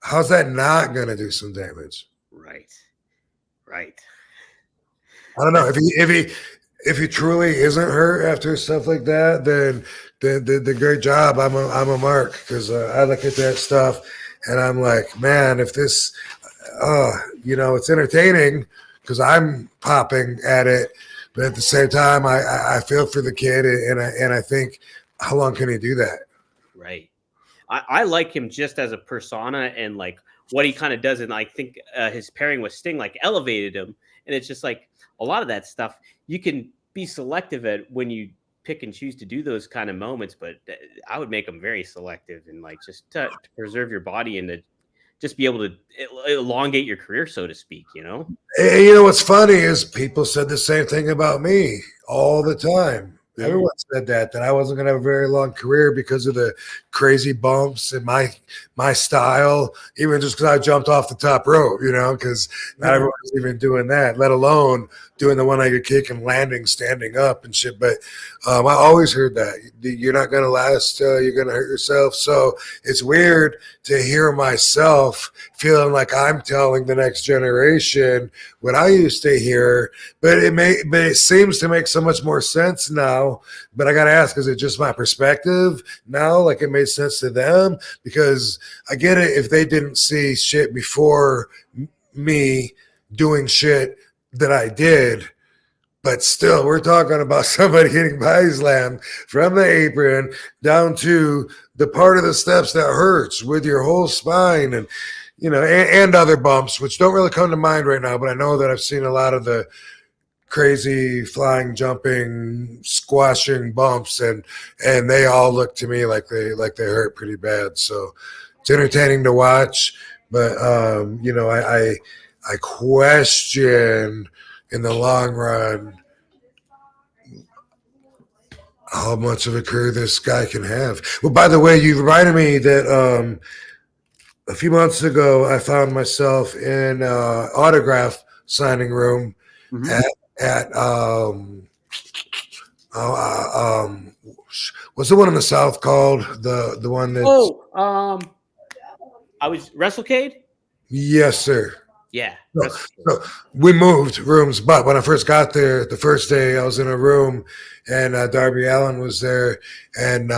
how's that not going to do some damage? Right. I don't know. If he truly isn't hurt after stuff like that, then the great job. I'm a mark, because I look at that stuff and I'm like, man, if this, you know, it's entertaining because I'm popping at it, but at the same time, I feel for the kid, and I think, how long can he do that? Right. I like him just as a persona, and like what he kind of does, and I think his pairing with Sting like elevated him. And it's just like a lot of that stuff you can be selective at when you pick and choose to do those kind of moments, but I would make them very selective, and like just to preserve your body and to just be able to elongate your career, so to speak, you know? And you know what's funny is people said the same thing about me all the time. Everyone said that I wasn't going to have a very long career because of the crazy bumps and my style, even just because I jumped off the top rope, you know, because not everyone's even doing that, let alone doing the one-legged kick and landing, standing up and shit. But I always heard that you're not going to last, you're going to hurt yourself. So it's weird to hear myself feeling like I'm telling the next generation what I used to hear, but it seems to make so much more sense now. But I got to ask, is it just my perspective now? Like it made sense to them? Because I get it if they didn't see shit before me doing shit that I did. But still, we're talking about somebody getting body slammed from the apron down to the part of the steps that hurts with your whole spine, and you know, and other bumps, which don't really come to mind right now. But I know that I've seen a lot of the crazy flying, jumping, squashing bumps, and they all look to me like they hurt pretty bad. So it's entertaining to watch, but you know, I question in the long run how much of a career this guy can have. Well, by the way, you reminded me that a few months ago, I found myself in autograph signing room at what's the one in the South called? The one that's I was WrestleCade. Yes, sir. Yeah. So we moved rooms, but when I first got there, the first day I was in a room, and Darby Allin was there, and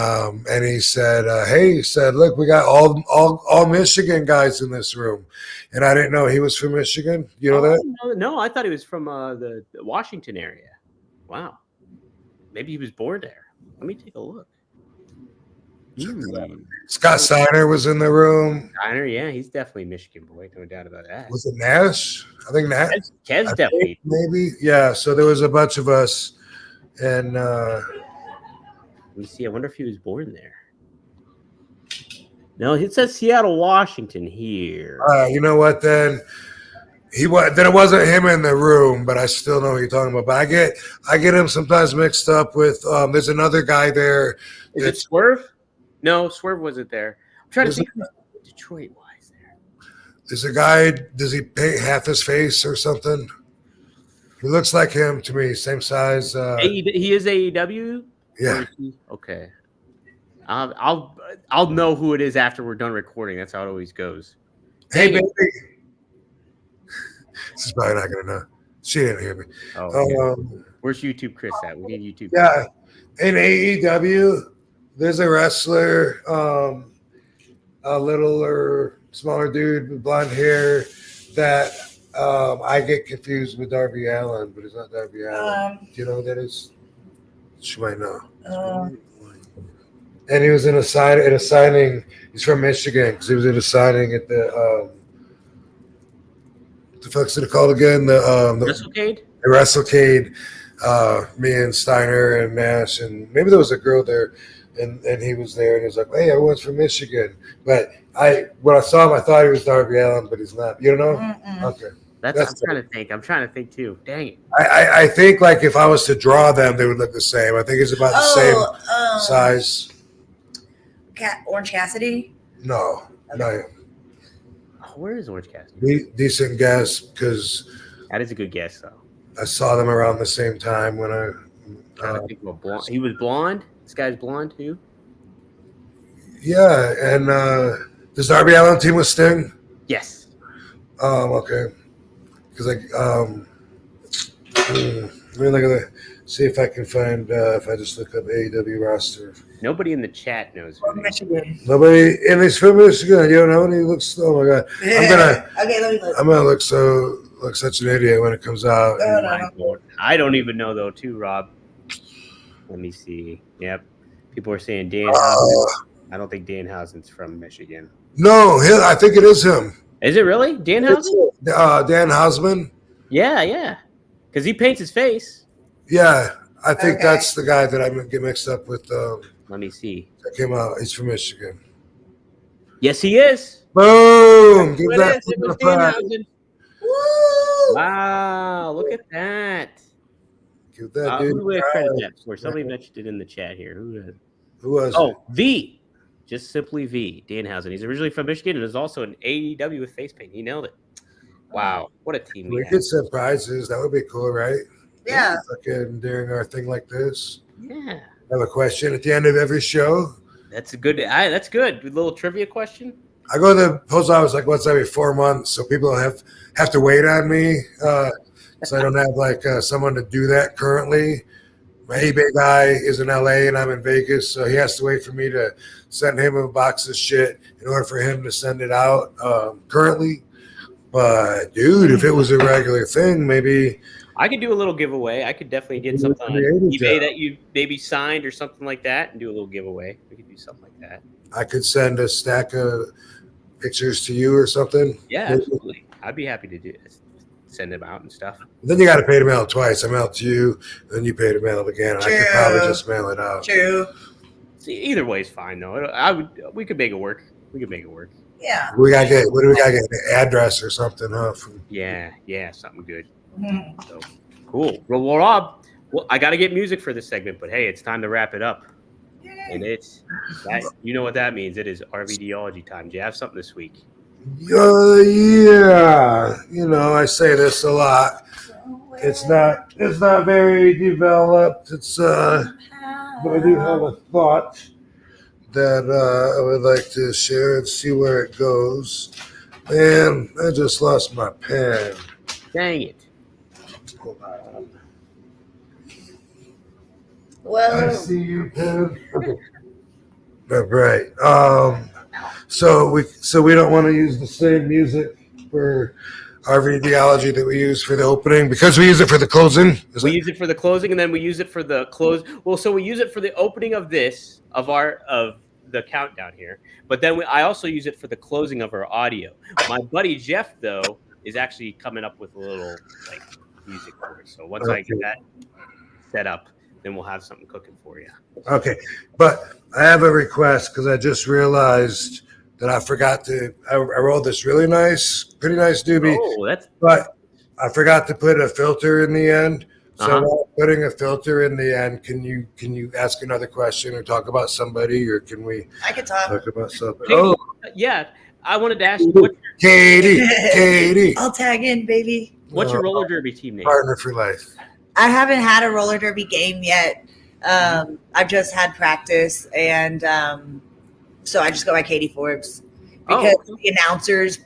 he said, "Hey," he said, "Look, we got all Michigan guys in this room," and I didn't know he was from Michigan. You know that? No, I thought he was from the Washington area. Wow, maybe he was born there. Let me take a look. Scott Steiner was in the room. Steiner, yeah, he's definitely a Michigan boy, no doubt about that. Was it Nash? I think Nash. Kez definitely. Maybe, yeah. So there was a bunch of us, and let me see. I wonder if he was born there. No, it says Seattle, Washington here. You know what? Then it wasn't him in the room, but I still know who you're talking about. But I get him sometimes mixed up with. There's another guy there. Is it Swerve? No, Swerve wasn't there. I'm trying to think who Detroit wise there. There's a guy, does he paint half his face or something? He looks like him to me, same size. He is AEW? Yeah. Okay. I'll know who it is after we're done recording. That's how it always goes. Hey, baby. This is probably not going to know. She didn't hear me. Where's YouTube Chris at? We need YouTube. Yeah. In AEW, there's a wrestler, a littler, smaller dude with blonde hair that I get confused with Darby Allin, but it's not Darby Allin. Do you know who that is? She might know. And he was in a signing. He's from Michigan because he was in a signing at the what the fuck's it called again? The WrestleCade? The WrestleCade. Me and Steiner and Nash, and maybe there was a girl there. And he was there, and he was like, "Hey, everyone's from Michigan." But when I saw him, I thought he was Darby Allin, but he's not. You know? Okay. I'm trying to think too. Dang it. I think like if I was to draw them, they would look the same. I think it's about the same size. Orange Cassidy? No, no. Where is Orange Cassidy? Decent guess, because that is a good guess though. I saw them around the same time when I. Think of a blonde. He was blonde. This guy's blonde too. Yeah, and does Darby Allin team with Sting? Yes. Okay. Because let me look at see if I can find if I just look up AEW roster. Nobody in the chat knows. Nobody, and he's from Michigan. You don't know, and he looks. Oh my god! I'm gonna look such an idiot when it comes out. I don't even know though, too, Rob. Let me see. Yep. People are saying Dan. I don't think Danhausen's from Michigan. No, I think it is him. Is it really Danhausen? Dan Hausman. Yeah. Because he paints his face. Yeah, I think that's the guy that I get mixed up with. Let me see. That came out. He's from Michigan. Yes, he is. Boom! Give that it Danhausen. Woo! Wow! Look at that. Give that dude. Who would I credit that for? Somebody mentioned it in the chat here. Who was? Oh, V. Just simply V. Danhausen. He's originally from Michigan and is also an AEW with face paint. He nailed it. Wow, what a team we could send prizes. That would be cool, right? Yeah. Fucking during our thing like this. Yeah. I have a question at the end of every show. That's a good. That's good. A little trivia question. I go to the post office like once every 4 months, so people don't have to wait on me. So I don't have like someone to do that currently. My eBay guy is in LA and I'm in Vegas, so he has to wait for me to send him a box of shit in order for him to send it out currently. But dude, if it was a regular thing, maybe I could do a little giveaway. I could definitely get something on eBay that you maybe signed or something like that and do a little giveaway. We could do something like that. I could send a stack of pictures to you or something. Yeah, absolutely. I'd be happy to do this. Send them out and stuff. Then you got to pay to mail it twice. I mail it to you, then you pay to mail it again. True. I could probably just mail it out. True. See, either way is fine though. We could make it work. Yeah. What do we gotta get? An address or something, huh? Yeah, something good. Mm-hmm. So cool. Well, Rob, Well, I got to get music for this segment, but hey, it's time to wrap it up. Yay. And it's that, you know what that means. It is RVDology time. Do you have something this week? Yeah. You know, I say this a lot. It's not very developed. It's but I do have a thought that I would like to share and see where it goes. Man, I just lost my pen. Dang it. Hold on. Whoa. I see you, pen. Okay. All right. So we don't want to use the same music for our videology that we use for the opening because we use it for the closing. We use it for the closing, and then we use it for the close. Well, so we use it for the opening of this of the countdown here, but then I also use it for the closing of our audio. My buddy Jeff, though, is actually coming up with a little like music for it. So once I get that set up, then we'll have something cooking for you. Okay, but I have a request because I just realized that I forgot to. I rolled this pretty nice doobie. Oh, but I forgot to put a filter in the end. So while putting a filter in the end, can you ask another question or talk about somebody, or can we? I can talk about something. Oh, yeah. I wanted to ask you, Katie. I'll tag in, baby. What's your roller derby team name? Partner for life. I haven't had a roller derby game yet. I've just had practice, and so I just go by Katie Forbes because the announcers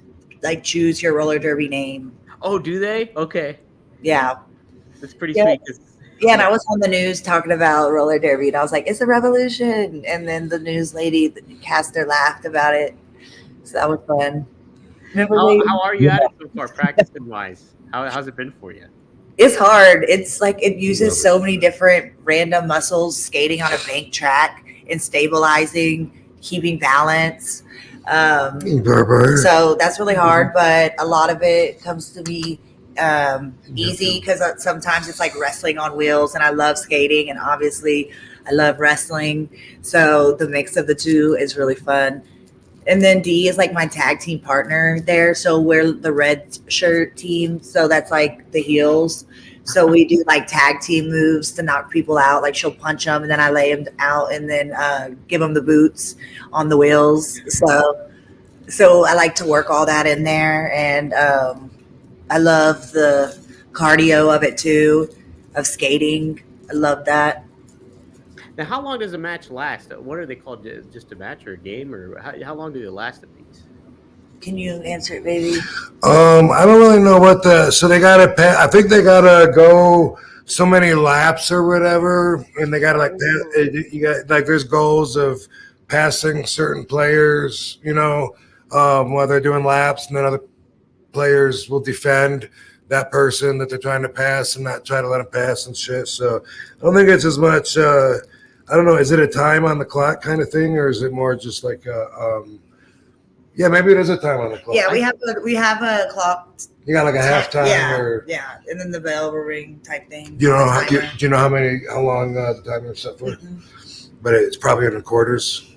like choose your roller derby name. Oh, do they? Okay. Yeah. That's pretty sweet. Yeah, and I was on the news talking about roller derby, and I was like, "It's a revolution!" And then the news lady, the caster, laughed about it, so that was fun. How are you at it so far, practicing wise? How's it been for you? It's hard. It's like it uses so many different random muscles, skating on a bank track and stabilizing, keeping balance. So that's really hard, but a lot of it comes to me easy because sometimes it's like wrestling on wheels, and I love skating, and obviously I love wrestling. So the mix of the two is really fun. And then D is like my tag team partner there. So we're the red shirt team. So that's like the heels. So we do like tag team moves to knock people out. Like she'll punch them, and then I lay them out, and then give them the boots on the wheels. So I like to work all that in there. And I love the cardio of it too, of skating. I love that. Now, how long does a match last? What are they called? Just a match or a game, or how long do they last at these? Can you answer it, baby? I don't really know what so they gotta I think they gotta go so many laps or whatever, and they gotta like you got like there's goals of passing certain players, you know, while they're doing laps, and then other players will defend that person that they're trying to pass and not try to let them pass and shit. So I don't think it's as much. I don't know. Is it a time on the clock kind of thing, or is it more just like yeah, maybe it is a time on the clock. Yeah, we have a clock. You got like a halftime, yeah, and then the bell will ring type thing. Do you know how long the timer is set for? Mm-hmm. But it's probably in the quarters.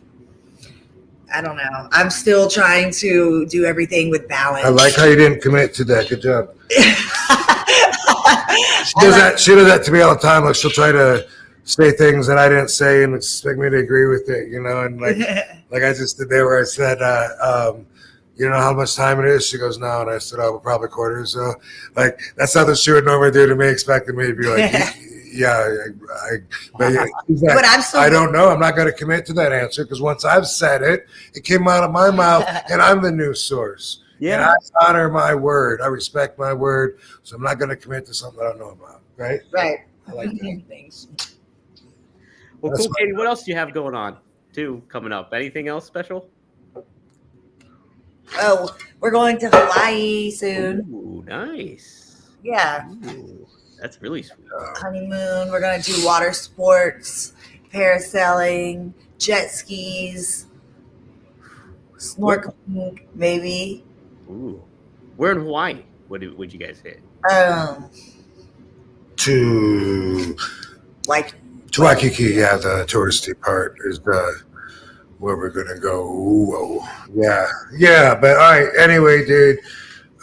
I don't know. I'm still trying to do everything with balance. I like how you didn't commit to that. Good job. She does that to me all the time. Like she'll try to say things that I didn't say and expect me to agree with it, you know. And like I just did there where I said, you know how much time it is? She goes, no. And I said, oh, probably quarters. So like that's something she would normally do to me, expecting me to be like, but I don't know. I'm not going to commit to that answer because once I've said it, it came out of my mouth, and I'm the news source. Yeah, and I honor my word. I respect my word, so I'm not going to commit to something I don't know about. Right. I like things. Well, that's cool, Katie. What else do you have going on too coming up? Anything else special? Oh, we're going to Hawaii soon. Ooh, nice. Yeah. Ooh, that's really sweet. Honeymoon. We're going to do water sports, parasailing, jet skis, snorkeling, maybe. Ooh. Where in Hawaii would you guys hit? To Waikiki, yeah, the touristy part is where we're gonna go. Whoa. Yeah. But all right. Anyway, dude.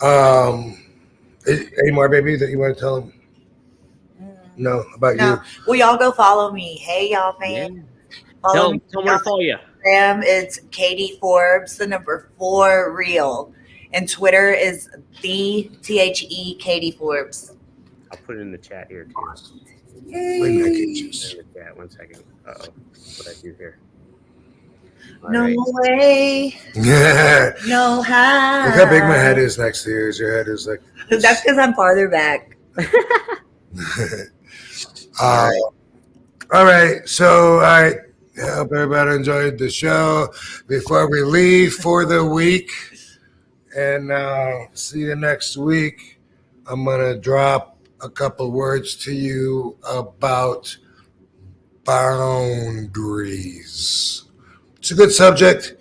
Any more, baby, that you want to tell him? No, about No. you. Well, y'all go follow me. Hey, y'all fans. Yeah. Follow me. Tell them where to follow you. Instagram, it's Katie Forbes, the number 4 real. And Twitter is the THE Katie Forbes. I'll put it in the chat here too. Yay. In the chat. 1 second. Uh-oh. What I do here. All No right. way. Yeah. No how. Look how big my head is next to yours. Your head is like. That's because I'm farther back. All right. So, all right. I hope everybody enjoyed the show. Before we leave for the week, and see you next week, I'm going to drop a couple words to you about boundaries. It's a good subject.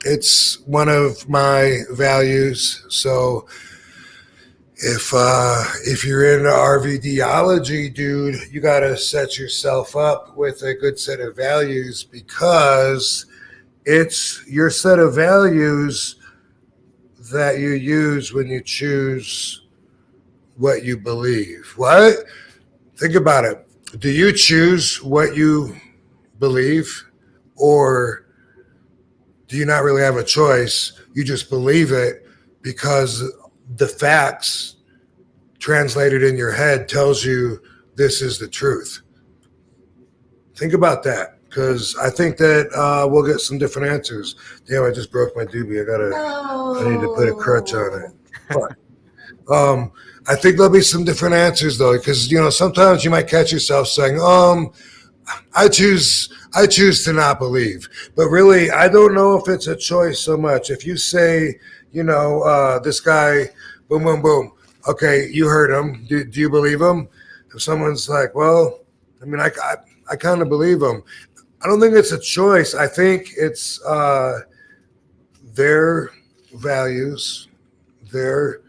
It's one of my values. So if you're into RVDology, dude, you got to set yourself up with a good set of values, because it's your set of values that you use when you choose what you believe. What? Think about it. Do you choose what you believe, or do you not really have a choice? You just believe it because the facts translated in your head tells you this is the truth. Think about that, because I think that we'll get some different answers. Damn, I just broke my doobie. I need to put a crutch on it. I think there'll be some different answers though, because sometimes you might catch yourself saying, I choose to not believe. But really, I don't know if it's a choice so much. If you say, this guy, boom, boom, boom. Okay, you heard him. Do you believe him? If someone's like, well, I mean, I kind of believe him. I don't think it's a choice. I think it's their values, their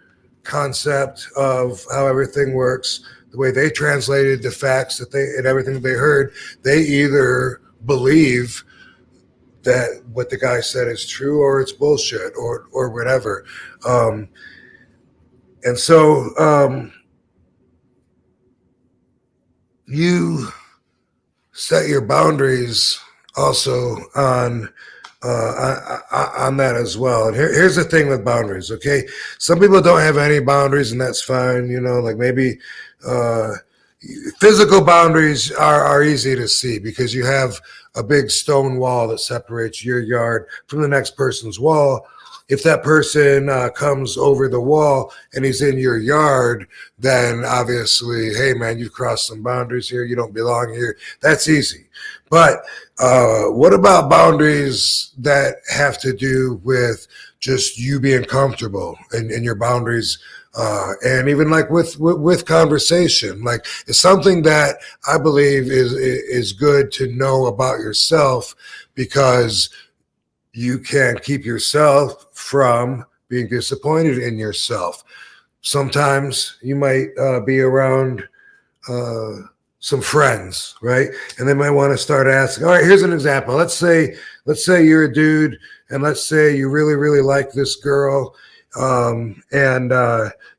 concept of how everything works, the way they translated the facts and everything they heard. They either believe that what the guy said is true, or it's bullshit, or whatever. And so you set your boundaries also on that as well. And here's the thing with boundaries, okay? Some people don't have any boundaries, and that's fine. Like maybe physical boundaries are easy to see because you have a big stone wall that separates your yard from the next person's wall. If that person comes over the wall and he's in your yard, then obviously, hey, man, you've crossed some boundaries here. You don't belong here. That's easy. But what about boundaries that have to do with just you being comfortable in your boundaries? And even like with conversation, like it's something that I believe is good to know about yourself, because you can keep yourself from being disappointed in yourself. Sometimes you might be around some friends, right? And they might want to start asking, all right, here's an example. Let's say you're a dude, and let's say you really, really like this girl, and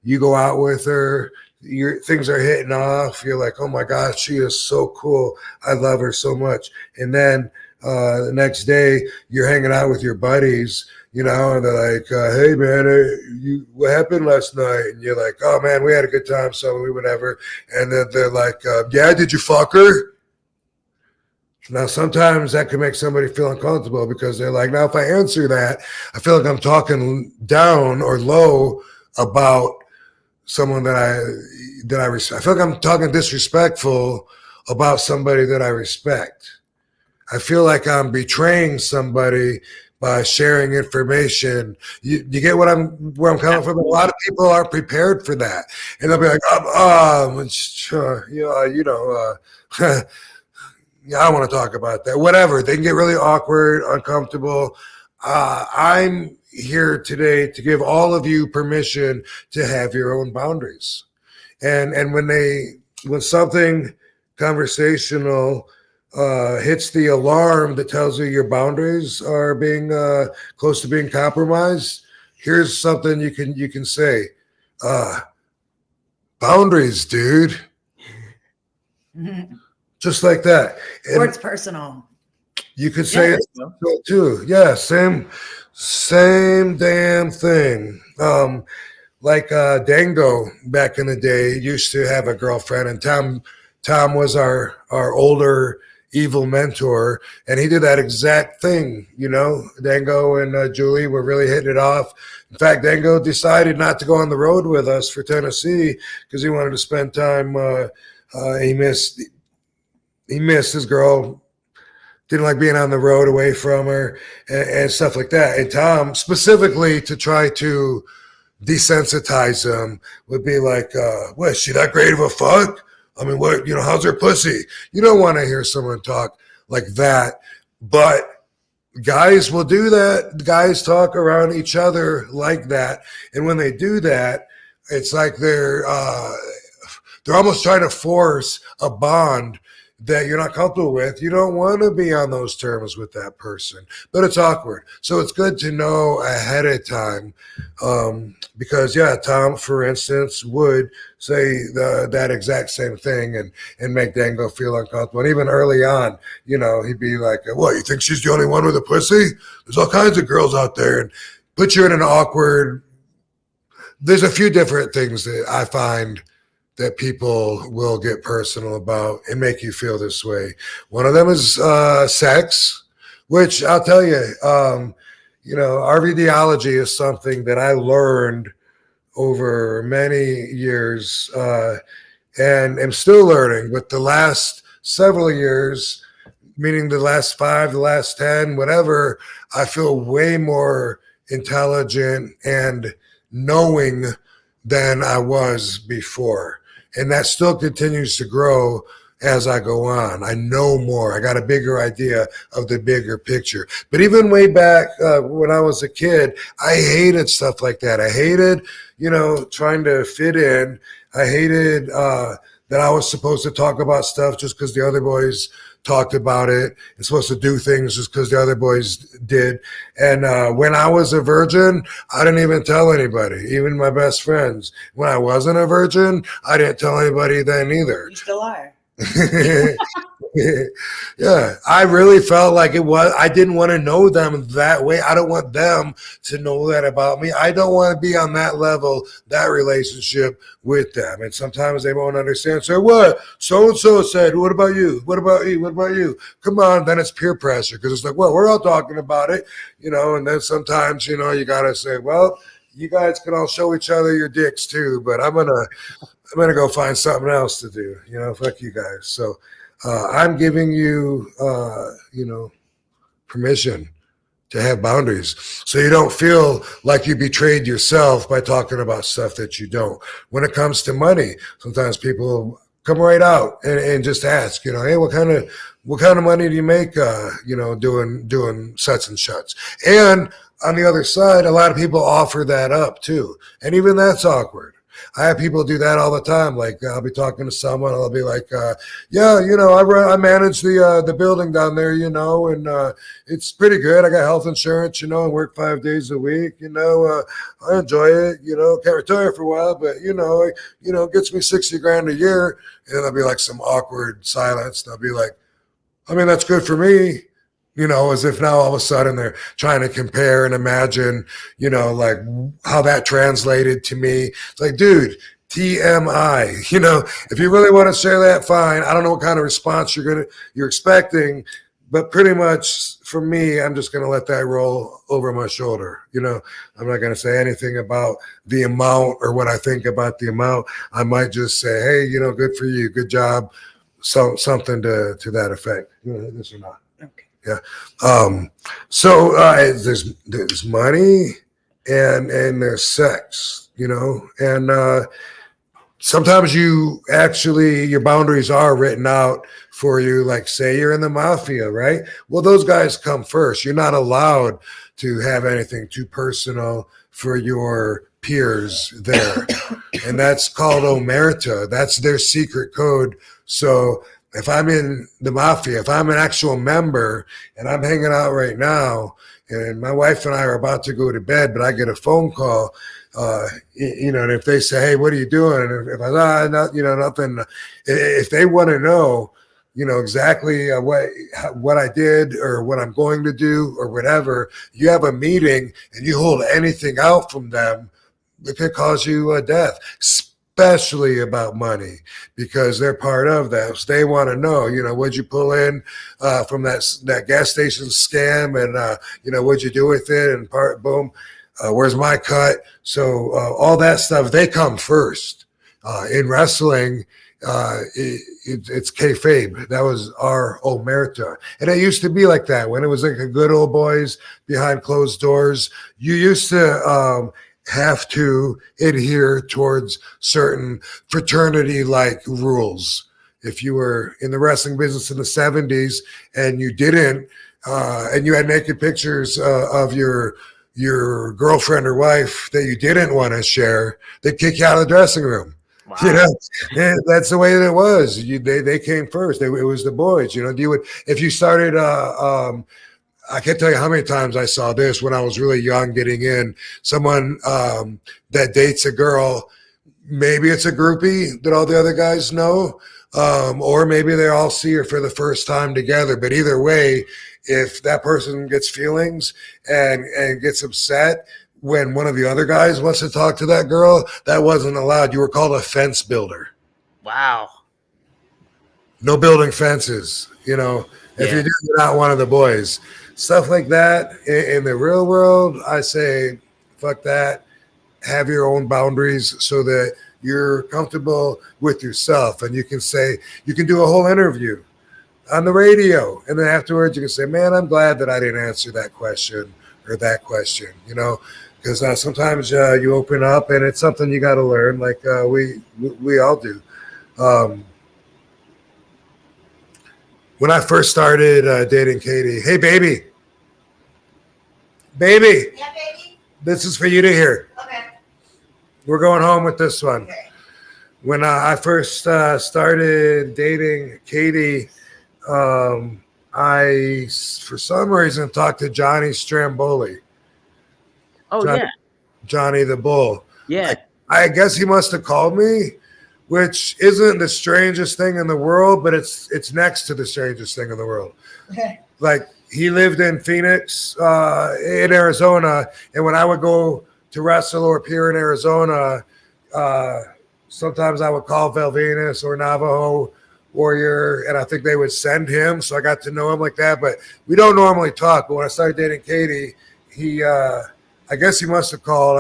you go out with her, things are hitting off. You're like, oh my gosh, she is so cool. I love her so much. And then the next day you're hanging out with your buddies, and they're like, hey man, what happened last night? And you're like, oh man, we had a good time, so we whatever. And then they're like, yeah, did you fuck her? Now, sometimes that can make somebody feel uncomfortable, because they're like, now if I answer that, I feel like I'm talking down or low about someone that I respect. I feel like I'm talking disrespectful about somebody that I respect. I feel like I'm betraying somebody by sharing information. You get where I'm coming from? A lot of people aren't prepared for that, and they'll be like, yeah, I don't want to talk about that. Whatever. They can get really awkward, uncomfortable. I'm here today to give all of you permission to have your own boundaries. And when something conversational hits the alarm that tells you your boundaries are being close to being compromised, here's something you can say. Boundaries, dude. Just like that. Or it's personal. You could say it too. Yeah, same damn thing. Like Dango back in the day used to have a girlfriend, and Tom was our older evil mentor, and he did that exact thing. Dango and Julie were really hitting it off. In fact, Dango decided not to go on the road with us for Tennessee because he wanted to spend time. He missed his girl. Didn't like being on the road away from her and stuff like that. And Tom, specifically to try to desensitize him, would be like, what, is she that great of a fuck? I mean, what, how's her pussy? You don't want to hear someone talk like that. But guys will do that. Guys talk around each other like that. And when they do that, it's like they're almost trying to force a bond that you're not comfortable with. You don't want to be on those terms with that person, but it's awkward. So it's good to know ahead of time, because Tom, for instance, would say that exact same thing and make Dango feel uncomfortable. And even early on, he'd be like, what, you think she's the only one with a pussy? There's all kinds of girls out there, and put you in an awkward. There's a few different things that I find that people will get personal about and make you feel this way. One of them is sex, which I'll tell you, RVDology is something that I learned over many years and am still learning. But the last several years, meaning the last 5, the last 10, whatever, I feel way more intelligent and knowing than I was before. And that still continues to grow as I go on. I know more. I got a bigger idea of the bigger picture. But even way back when I was a kid, I hated stuff like that. I hated, trying to fit in. I hated that I was supposed to talk about stuff just because the other boys talked about it. And supposed to do things just because the other boys did. And when I was a virgin, I didn't even tell anybody, even my best friends. When I wasn't a virgin, I didn't tell anybody then either. You still are. Yeah, I really felt like I didn't want to know them that way. I don't want them to know that about me. I don't want to be on that level, that relationship with them. And sometimes they won't understand. So what? So-and-so said, what about you? What about you? What about you? Come on. Then it's peer pressure because it's like, well, we're all talking about it, and then sometimes, you got to say, well, you guys can all show each other your dicks too, but I'm going to go find something else to do. Fuck you guys. So I'm giving you, permission to have boundaries so you don't feel like you betrayed yourself by talking about stuff that you don't. When it comes to money, sometimes people come right out and just ask, hey, what kind of money do you make, doing such and such? And on the other side, a lot of people offer that up too. And even that's awkward. I have people do that all the time. Like I'll be talking to someone, I'll be like, I manage the building down there, and it's pretty good. I got health insurance, and work 5 days a week, I enjoy it, can't retire for a while, but it gets me $60,000 a year. And there'll be like some awkward silence. And I'll be like, I mean, that's good for me. As if now all of a sudden they're trying to compare and imagine, like how that translated to me. It's like, dude, TMI, if you really want to share that, fine. I don't know what kind of response you're expecting, but pretty much for me, I'm just going to let that roll over my shoulder. I'm not going to say anything about the amount or what I think about the amount. I might just say, hey, good for you. Good job. So something to that effect. This or not. Okay. Yeah. So there's money and there's sex, and sometimes your boundaries are written out for you. Like say you're in the mafia, right? Well, those guys come first. You're not allowed to have anything too personal for your peers there. And that's called omerta. That's their secret code. So if I'm in the mafia, if I'm an actual member and I'm hanging out right now and my wife and I are about to go to bed, but I get a phone call, and if they say, hey, what are you doing? And if I nothing, if they want to know, exactly what I did or what I'm going to do or whatever, you have a meeting and you hold anything out from them, it could cause you death, especially about money, because they're part of that. So they want to know, what'd you pull in from that gas station scam, and what'd you do with it, and boom, where's my cut? So all that stuff, they come first. In wrestling, it's kayfabe. That was our omerta. And it used to be like that when it was like a good old boys behind closed doors. You used to have to adhere towards certain fraternity-like rules. If you were in the wrestling business in the 70s and you didn't, and you had naked pictures of your girlfriend or wife that you didn't want to share, they'd kick you out of the dressing room. Wow. And that's the way that it was. They came first. It was the boys. If you started I can't tell you how many times I saw this when I was really young getting in. Someone that dates a girl, maybe it's a groupie that all the other guys know, or maybe they all see her for the first time together. But either way, if that person gets feelings and gets upset when one of the other guys wants to talk to that girl, that wasn't allowed. You were called a fence builder. Wow. No building fences, if you're not one of the boys. Stuff like that in the real world, I say, fuck that. Have your own boundaries so that you're comfortable with yourself. And you can do a whole interview on the radio. And then afterwards you can say, man, I'm glad that I didn't answer that question or that question, because sometimes you open up and it's something you got to learn, like we all do. When I first started dating Katie, hey, baby. Baby. Yeah, baby. This is for you to hear. Okay. We're going home with this one. Okay. When I first started dating Katie, I, for some reason, talked to Johnny Stramboli. Oh, Johnny the Bull. Yeah. I guess he must have called me, which isn't the strangest thing in the world, but it's next to the strangest thing in the world. Okay. Like, he lived in Phoenix, in Arizona, and when I would go to wrestle or appear in Arizona, sometimes I would call Velvenis or Navajo Warrior, and I think they would send him, so I got to know him like that. But we don't normally talk. But when I started dating Katie, I guess he must have called.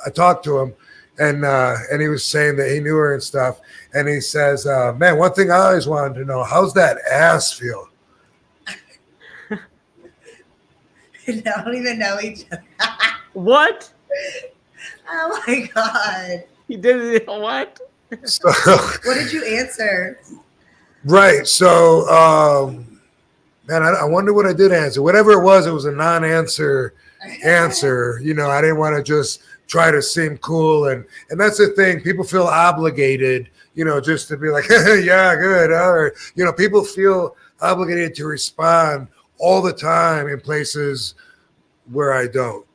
I talked to him, and he was saying that he knew her and stuff. And he says, man, one thing I always wanted to know, how's that ass feel? They don't even know each other. What? Oh my God. He did it. What? So, what did you answer? Right. So, man, I wonder what I did answer. Whatever it was a non-answer answer. I didn't want to just try to seem cool. And that's the thing. People feel obligated, just to be like, yeah, good. Or, people feel obligated to respond all the time in places where I don't,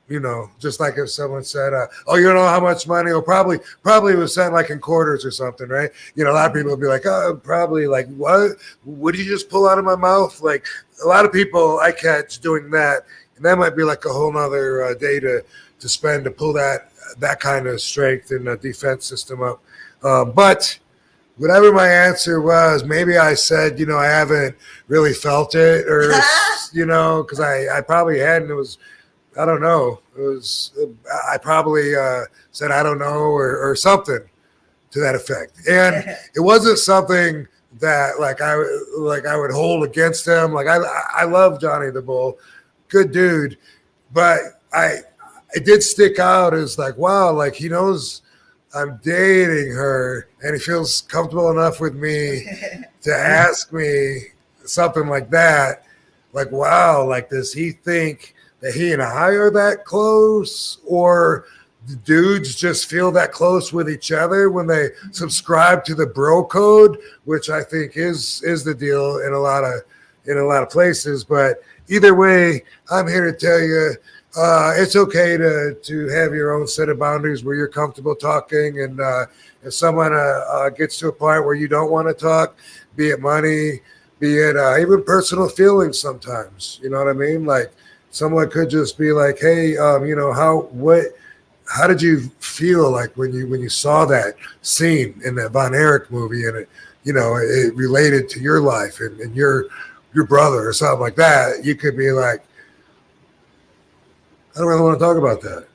just like if someone said, oh, you don't know how much money, or probably was sent like in quarters or something, right? A lot of people would be like, oh, probably, like, what did you just pull out of my mouth? Like, a lot of people I catch doing that, and that might be like a whole nother day to spend to pull that kind of strength in the defense system up. But whatever my answer was, maybe I said, I haven't really felt it, or, because I probably hadn't. It was, I don't know. I probably said, I don't know, or something to that effect. And it wasn't something that I would hold against him. Like, I love Johnny the Bull, good dude, but it did stick out as like, wow, like he knows I'm dating her and he feels comfortable enough with me to ask me something like that. Like, wow, like, does he think that he and I are that close, or dudes just feel that close with each other when they subscribe to the bro code, which I think is the deal in a lot of places. But either way, I'm here to tell you it's okay to have your own set of boundaries where you're comfortable talking, and if someone gets to a point where you don't want to talk, be it money, be it even personal feelings sometimes, you know what I mean? Like someone could just be like, hey, how did you feel like when you saw that scene in that Von Erich movie, and it related to your life and your brother or something like that? You could be like, I don't really want to talk about that,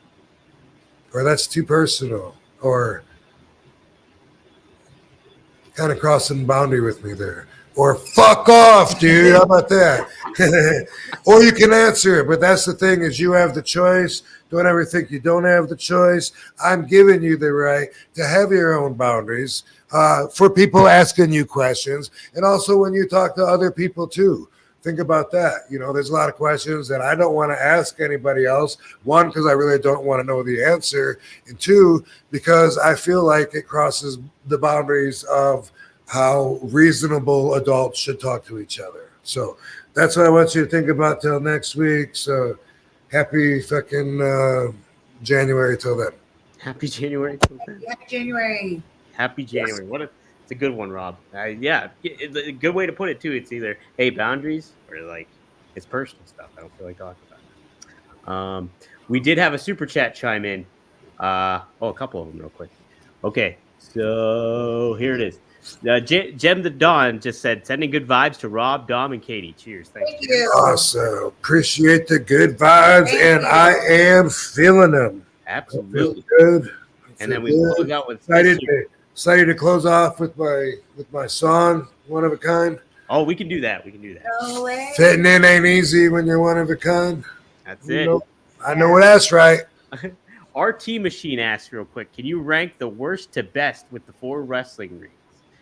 or that's too personal, or kind of crossing the boundary with me there, or fuck off, dude. How about that? Or you can answer it, but that's the thing, is you have the choice. Don't ever think you don't have the choice. I'm giving you the right to have your own boundaries for people asking you questions, and also when you talk to other people too. Think about that. There's a lot of questions that I don't want to ask anybody else. One, because I really don't want to know the answer. And two, because I feel like it crosses the boundaries of how reasonable adults should talk to each other. So that's what I want you to think about till next week. So happy fucking January till then. Happy January till then. Happy January. Happy January. Yes. It's a good one, Rob. Yeah, it's a good way to put it too. It's either boundaries, or like it's personal stuff. I don't feel like talking about it. We did have a super chat chime in. A couple of them real quick. Okay, so here it is. Jem the Dawn just said, sending good vibes to Rob, Dom, and Katie. Cheers. Thank you. Awesome. Appreciate the good vibes, and I am feeling them. Absolutely. Good. And then we close out with excited to close off with my song, One of a Kind. Oh, we can do that. No way. Fitting in ain't easy when you're one of a kind. That's it. I know that's right. RT Machine asks real quick, can you rank the worst to best with the 4 wrestling rings?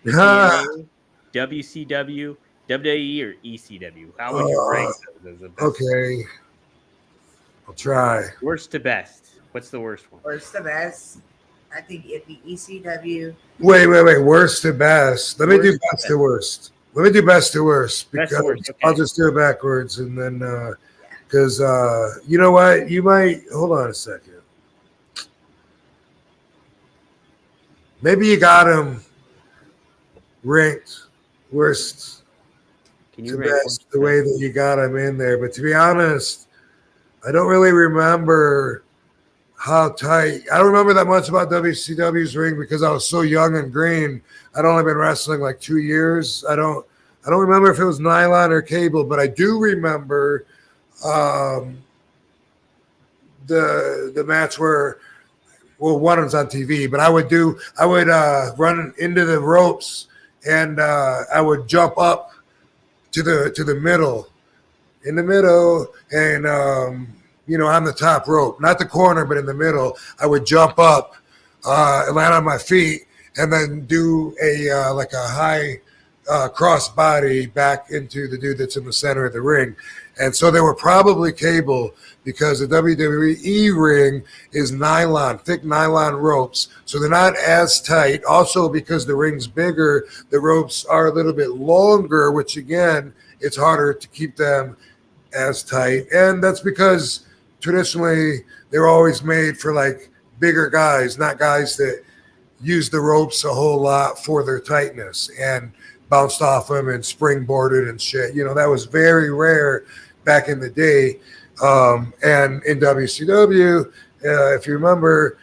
TNA, WCW, WWE, or ECW? How would you rank those as the best? Okay. I'll try. Worst to best. What's the worst one? Worst to best. I think it'd be ECW. Wait. Worst to best. Let me do best to worst. Let me do best to worst, because okay. I'll just do it backwards, and then because you know what? You might hold on a second. Maybe you got him ranked worst to best the way that you got him in there, but to be honest, I don't really remember how tight. I don't remember that much about WCW's ring because I was so young and green. I'd only been wrestling like 2 years. I don't remember if it was nylon or cable, but I do remember the match where, well, one was on TV, but I would run into the ropes, and I would jump up to the middle, and on the top rope, not the corner, but in the middle. I would jump up, land on my feet, and then do a high cross body back into the dude that's in the center of the ring. And so they were probably cable, because the WWE ring is nylon, thick nylon ropes. So they're not as tight. Also, because the ring's bigger, the ropes are a little bit longer, which again, it's harder to keep them as tight. And that's because traditionally they're always made for like bigger guys, not guys that use the ropes a whole lot for their tightness and bounced off them and springboarded and shit. That was very rare back in the day. And in WCW, if you remember,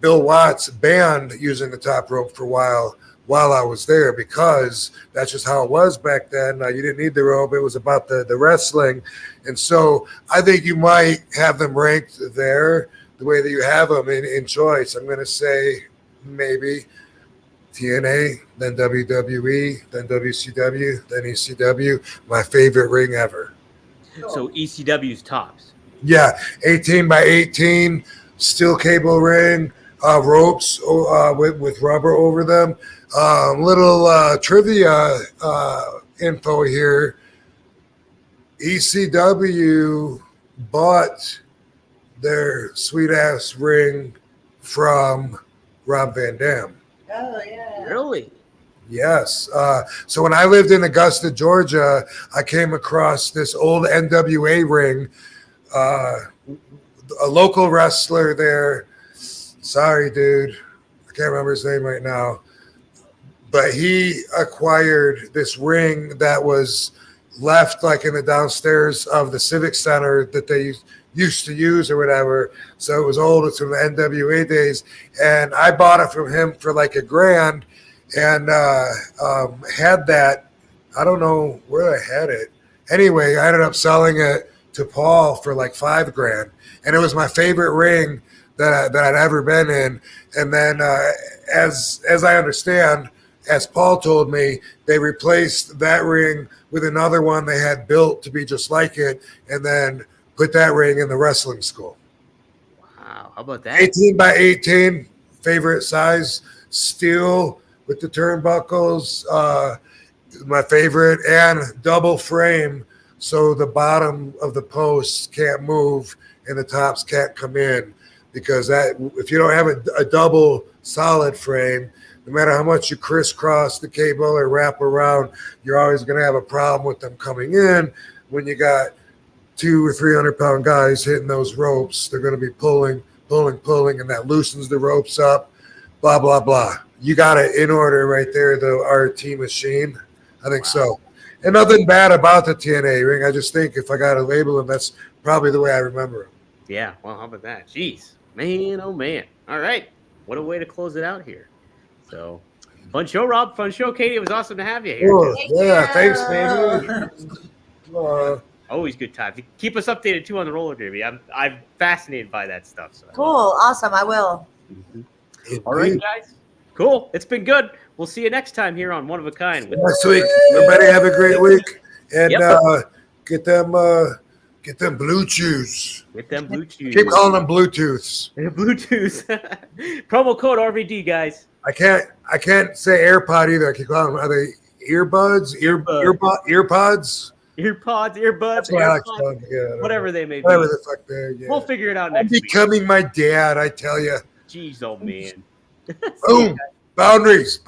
Bill Watts banned using the top rope for a while I was there, because that's just how it was back then. You didn't need the rope. It was about the wrestling. And so I think you might have them ranked there the way that you have them in choice. I'm going to say maybe TNA, then WWE, then WCW, then ECW. My favorite ring ever. So ECW's tops. Yeah, 18 by 18, steel cable ring, ropes with rubber over them. Little trivia info here. ECW bought their sweet ass ring from Rob Van Dam. Oh yeah. Really? Yes. So when I lived in Augusta, Georgia, I came across this old NWA ring. A local wrestler there. Sorry, dude. I can't remember his name right now. But he acquired this ring that was left like in the downstairs of the Civic Center that they used to use or whatever. So it was old. It's from the NWA days. And I bought it from him for like $1,000 and had that. I don't know where I had it. Anyway, I ended up selling it to Paul for like $5,000. And it was my favorite ring that I'd ever been in. And then as I understand, as Paul told me, they replaced that ring with another one they had built to be just like it, and then put that ring in the wrestling school. Wow, how about that? 18 by 18, favorite size, steel with the turnbuckles, my favorite, and double frame, so the bottom of the posts can't move and the tops can't come in, because that if you don't have a double solid frame, no matter how much you crisscross the cable or wrap around, you're always going to have a problem with them coming in. When you got 200 or 300 pound guys hitting those ropes, they're going to be pulling, and that loosens the ropes up, blah, blah, blah. You got it in order right there, the RT machine. I think so. And nothing bad about the TNA ring. I just think if I got to label them, that's probably the way I remember them. Yeah, well, how about that? Jeez, man, oh man. All right, what a way to close it out here. So, fun show, Rob. Fun show, Katie. It was awesome to have you here. Cool. Yeah, thanks, man. Always good time. Keep us updated too on the roller derby. I'm fascinated by that stuff. So Cool, awesome. I will. All right, guys. Cool. It's been good. We'll see you next time here on One of a Kind. Next week. Everybody have a great week, and get them blue chews. Get them blue chews. Keep calling them Bluetooths. Bluetooth. Promo code RVD, guys. I can't say AirPod either. I keep calling them. Are they earbuds? Earpods? Earbuds, whatever they may be. Whatever the fuck they're. Yeah. We'll figure it out I'm next week. becoming my dad, I tell you. Jeez, oh man. Boom. Boundaries.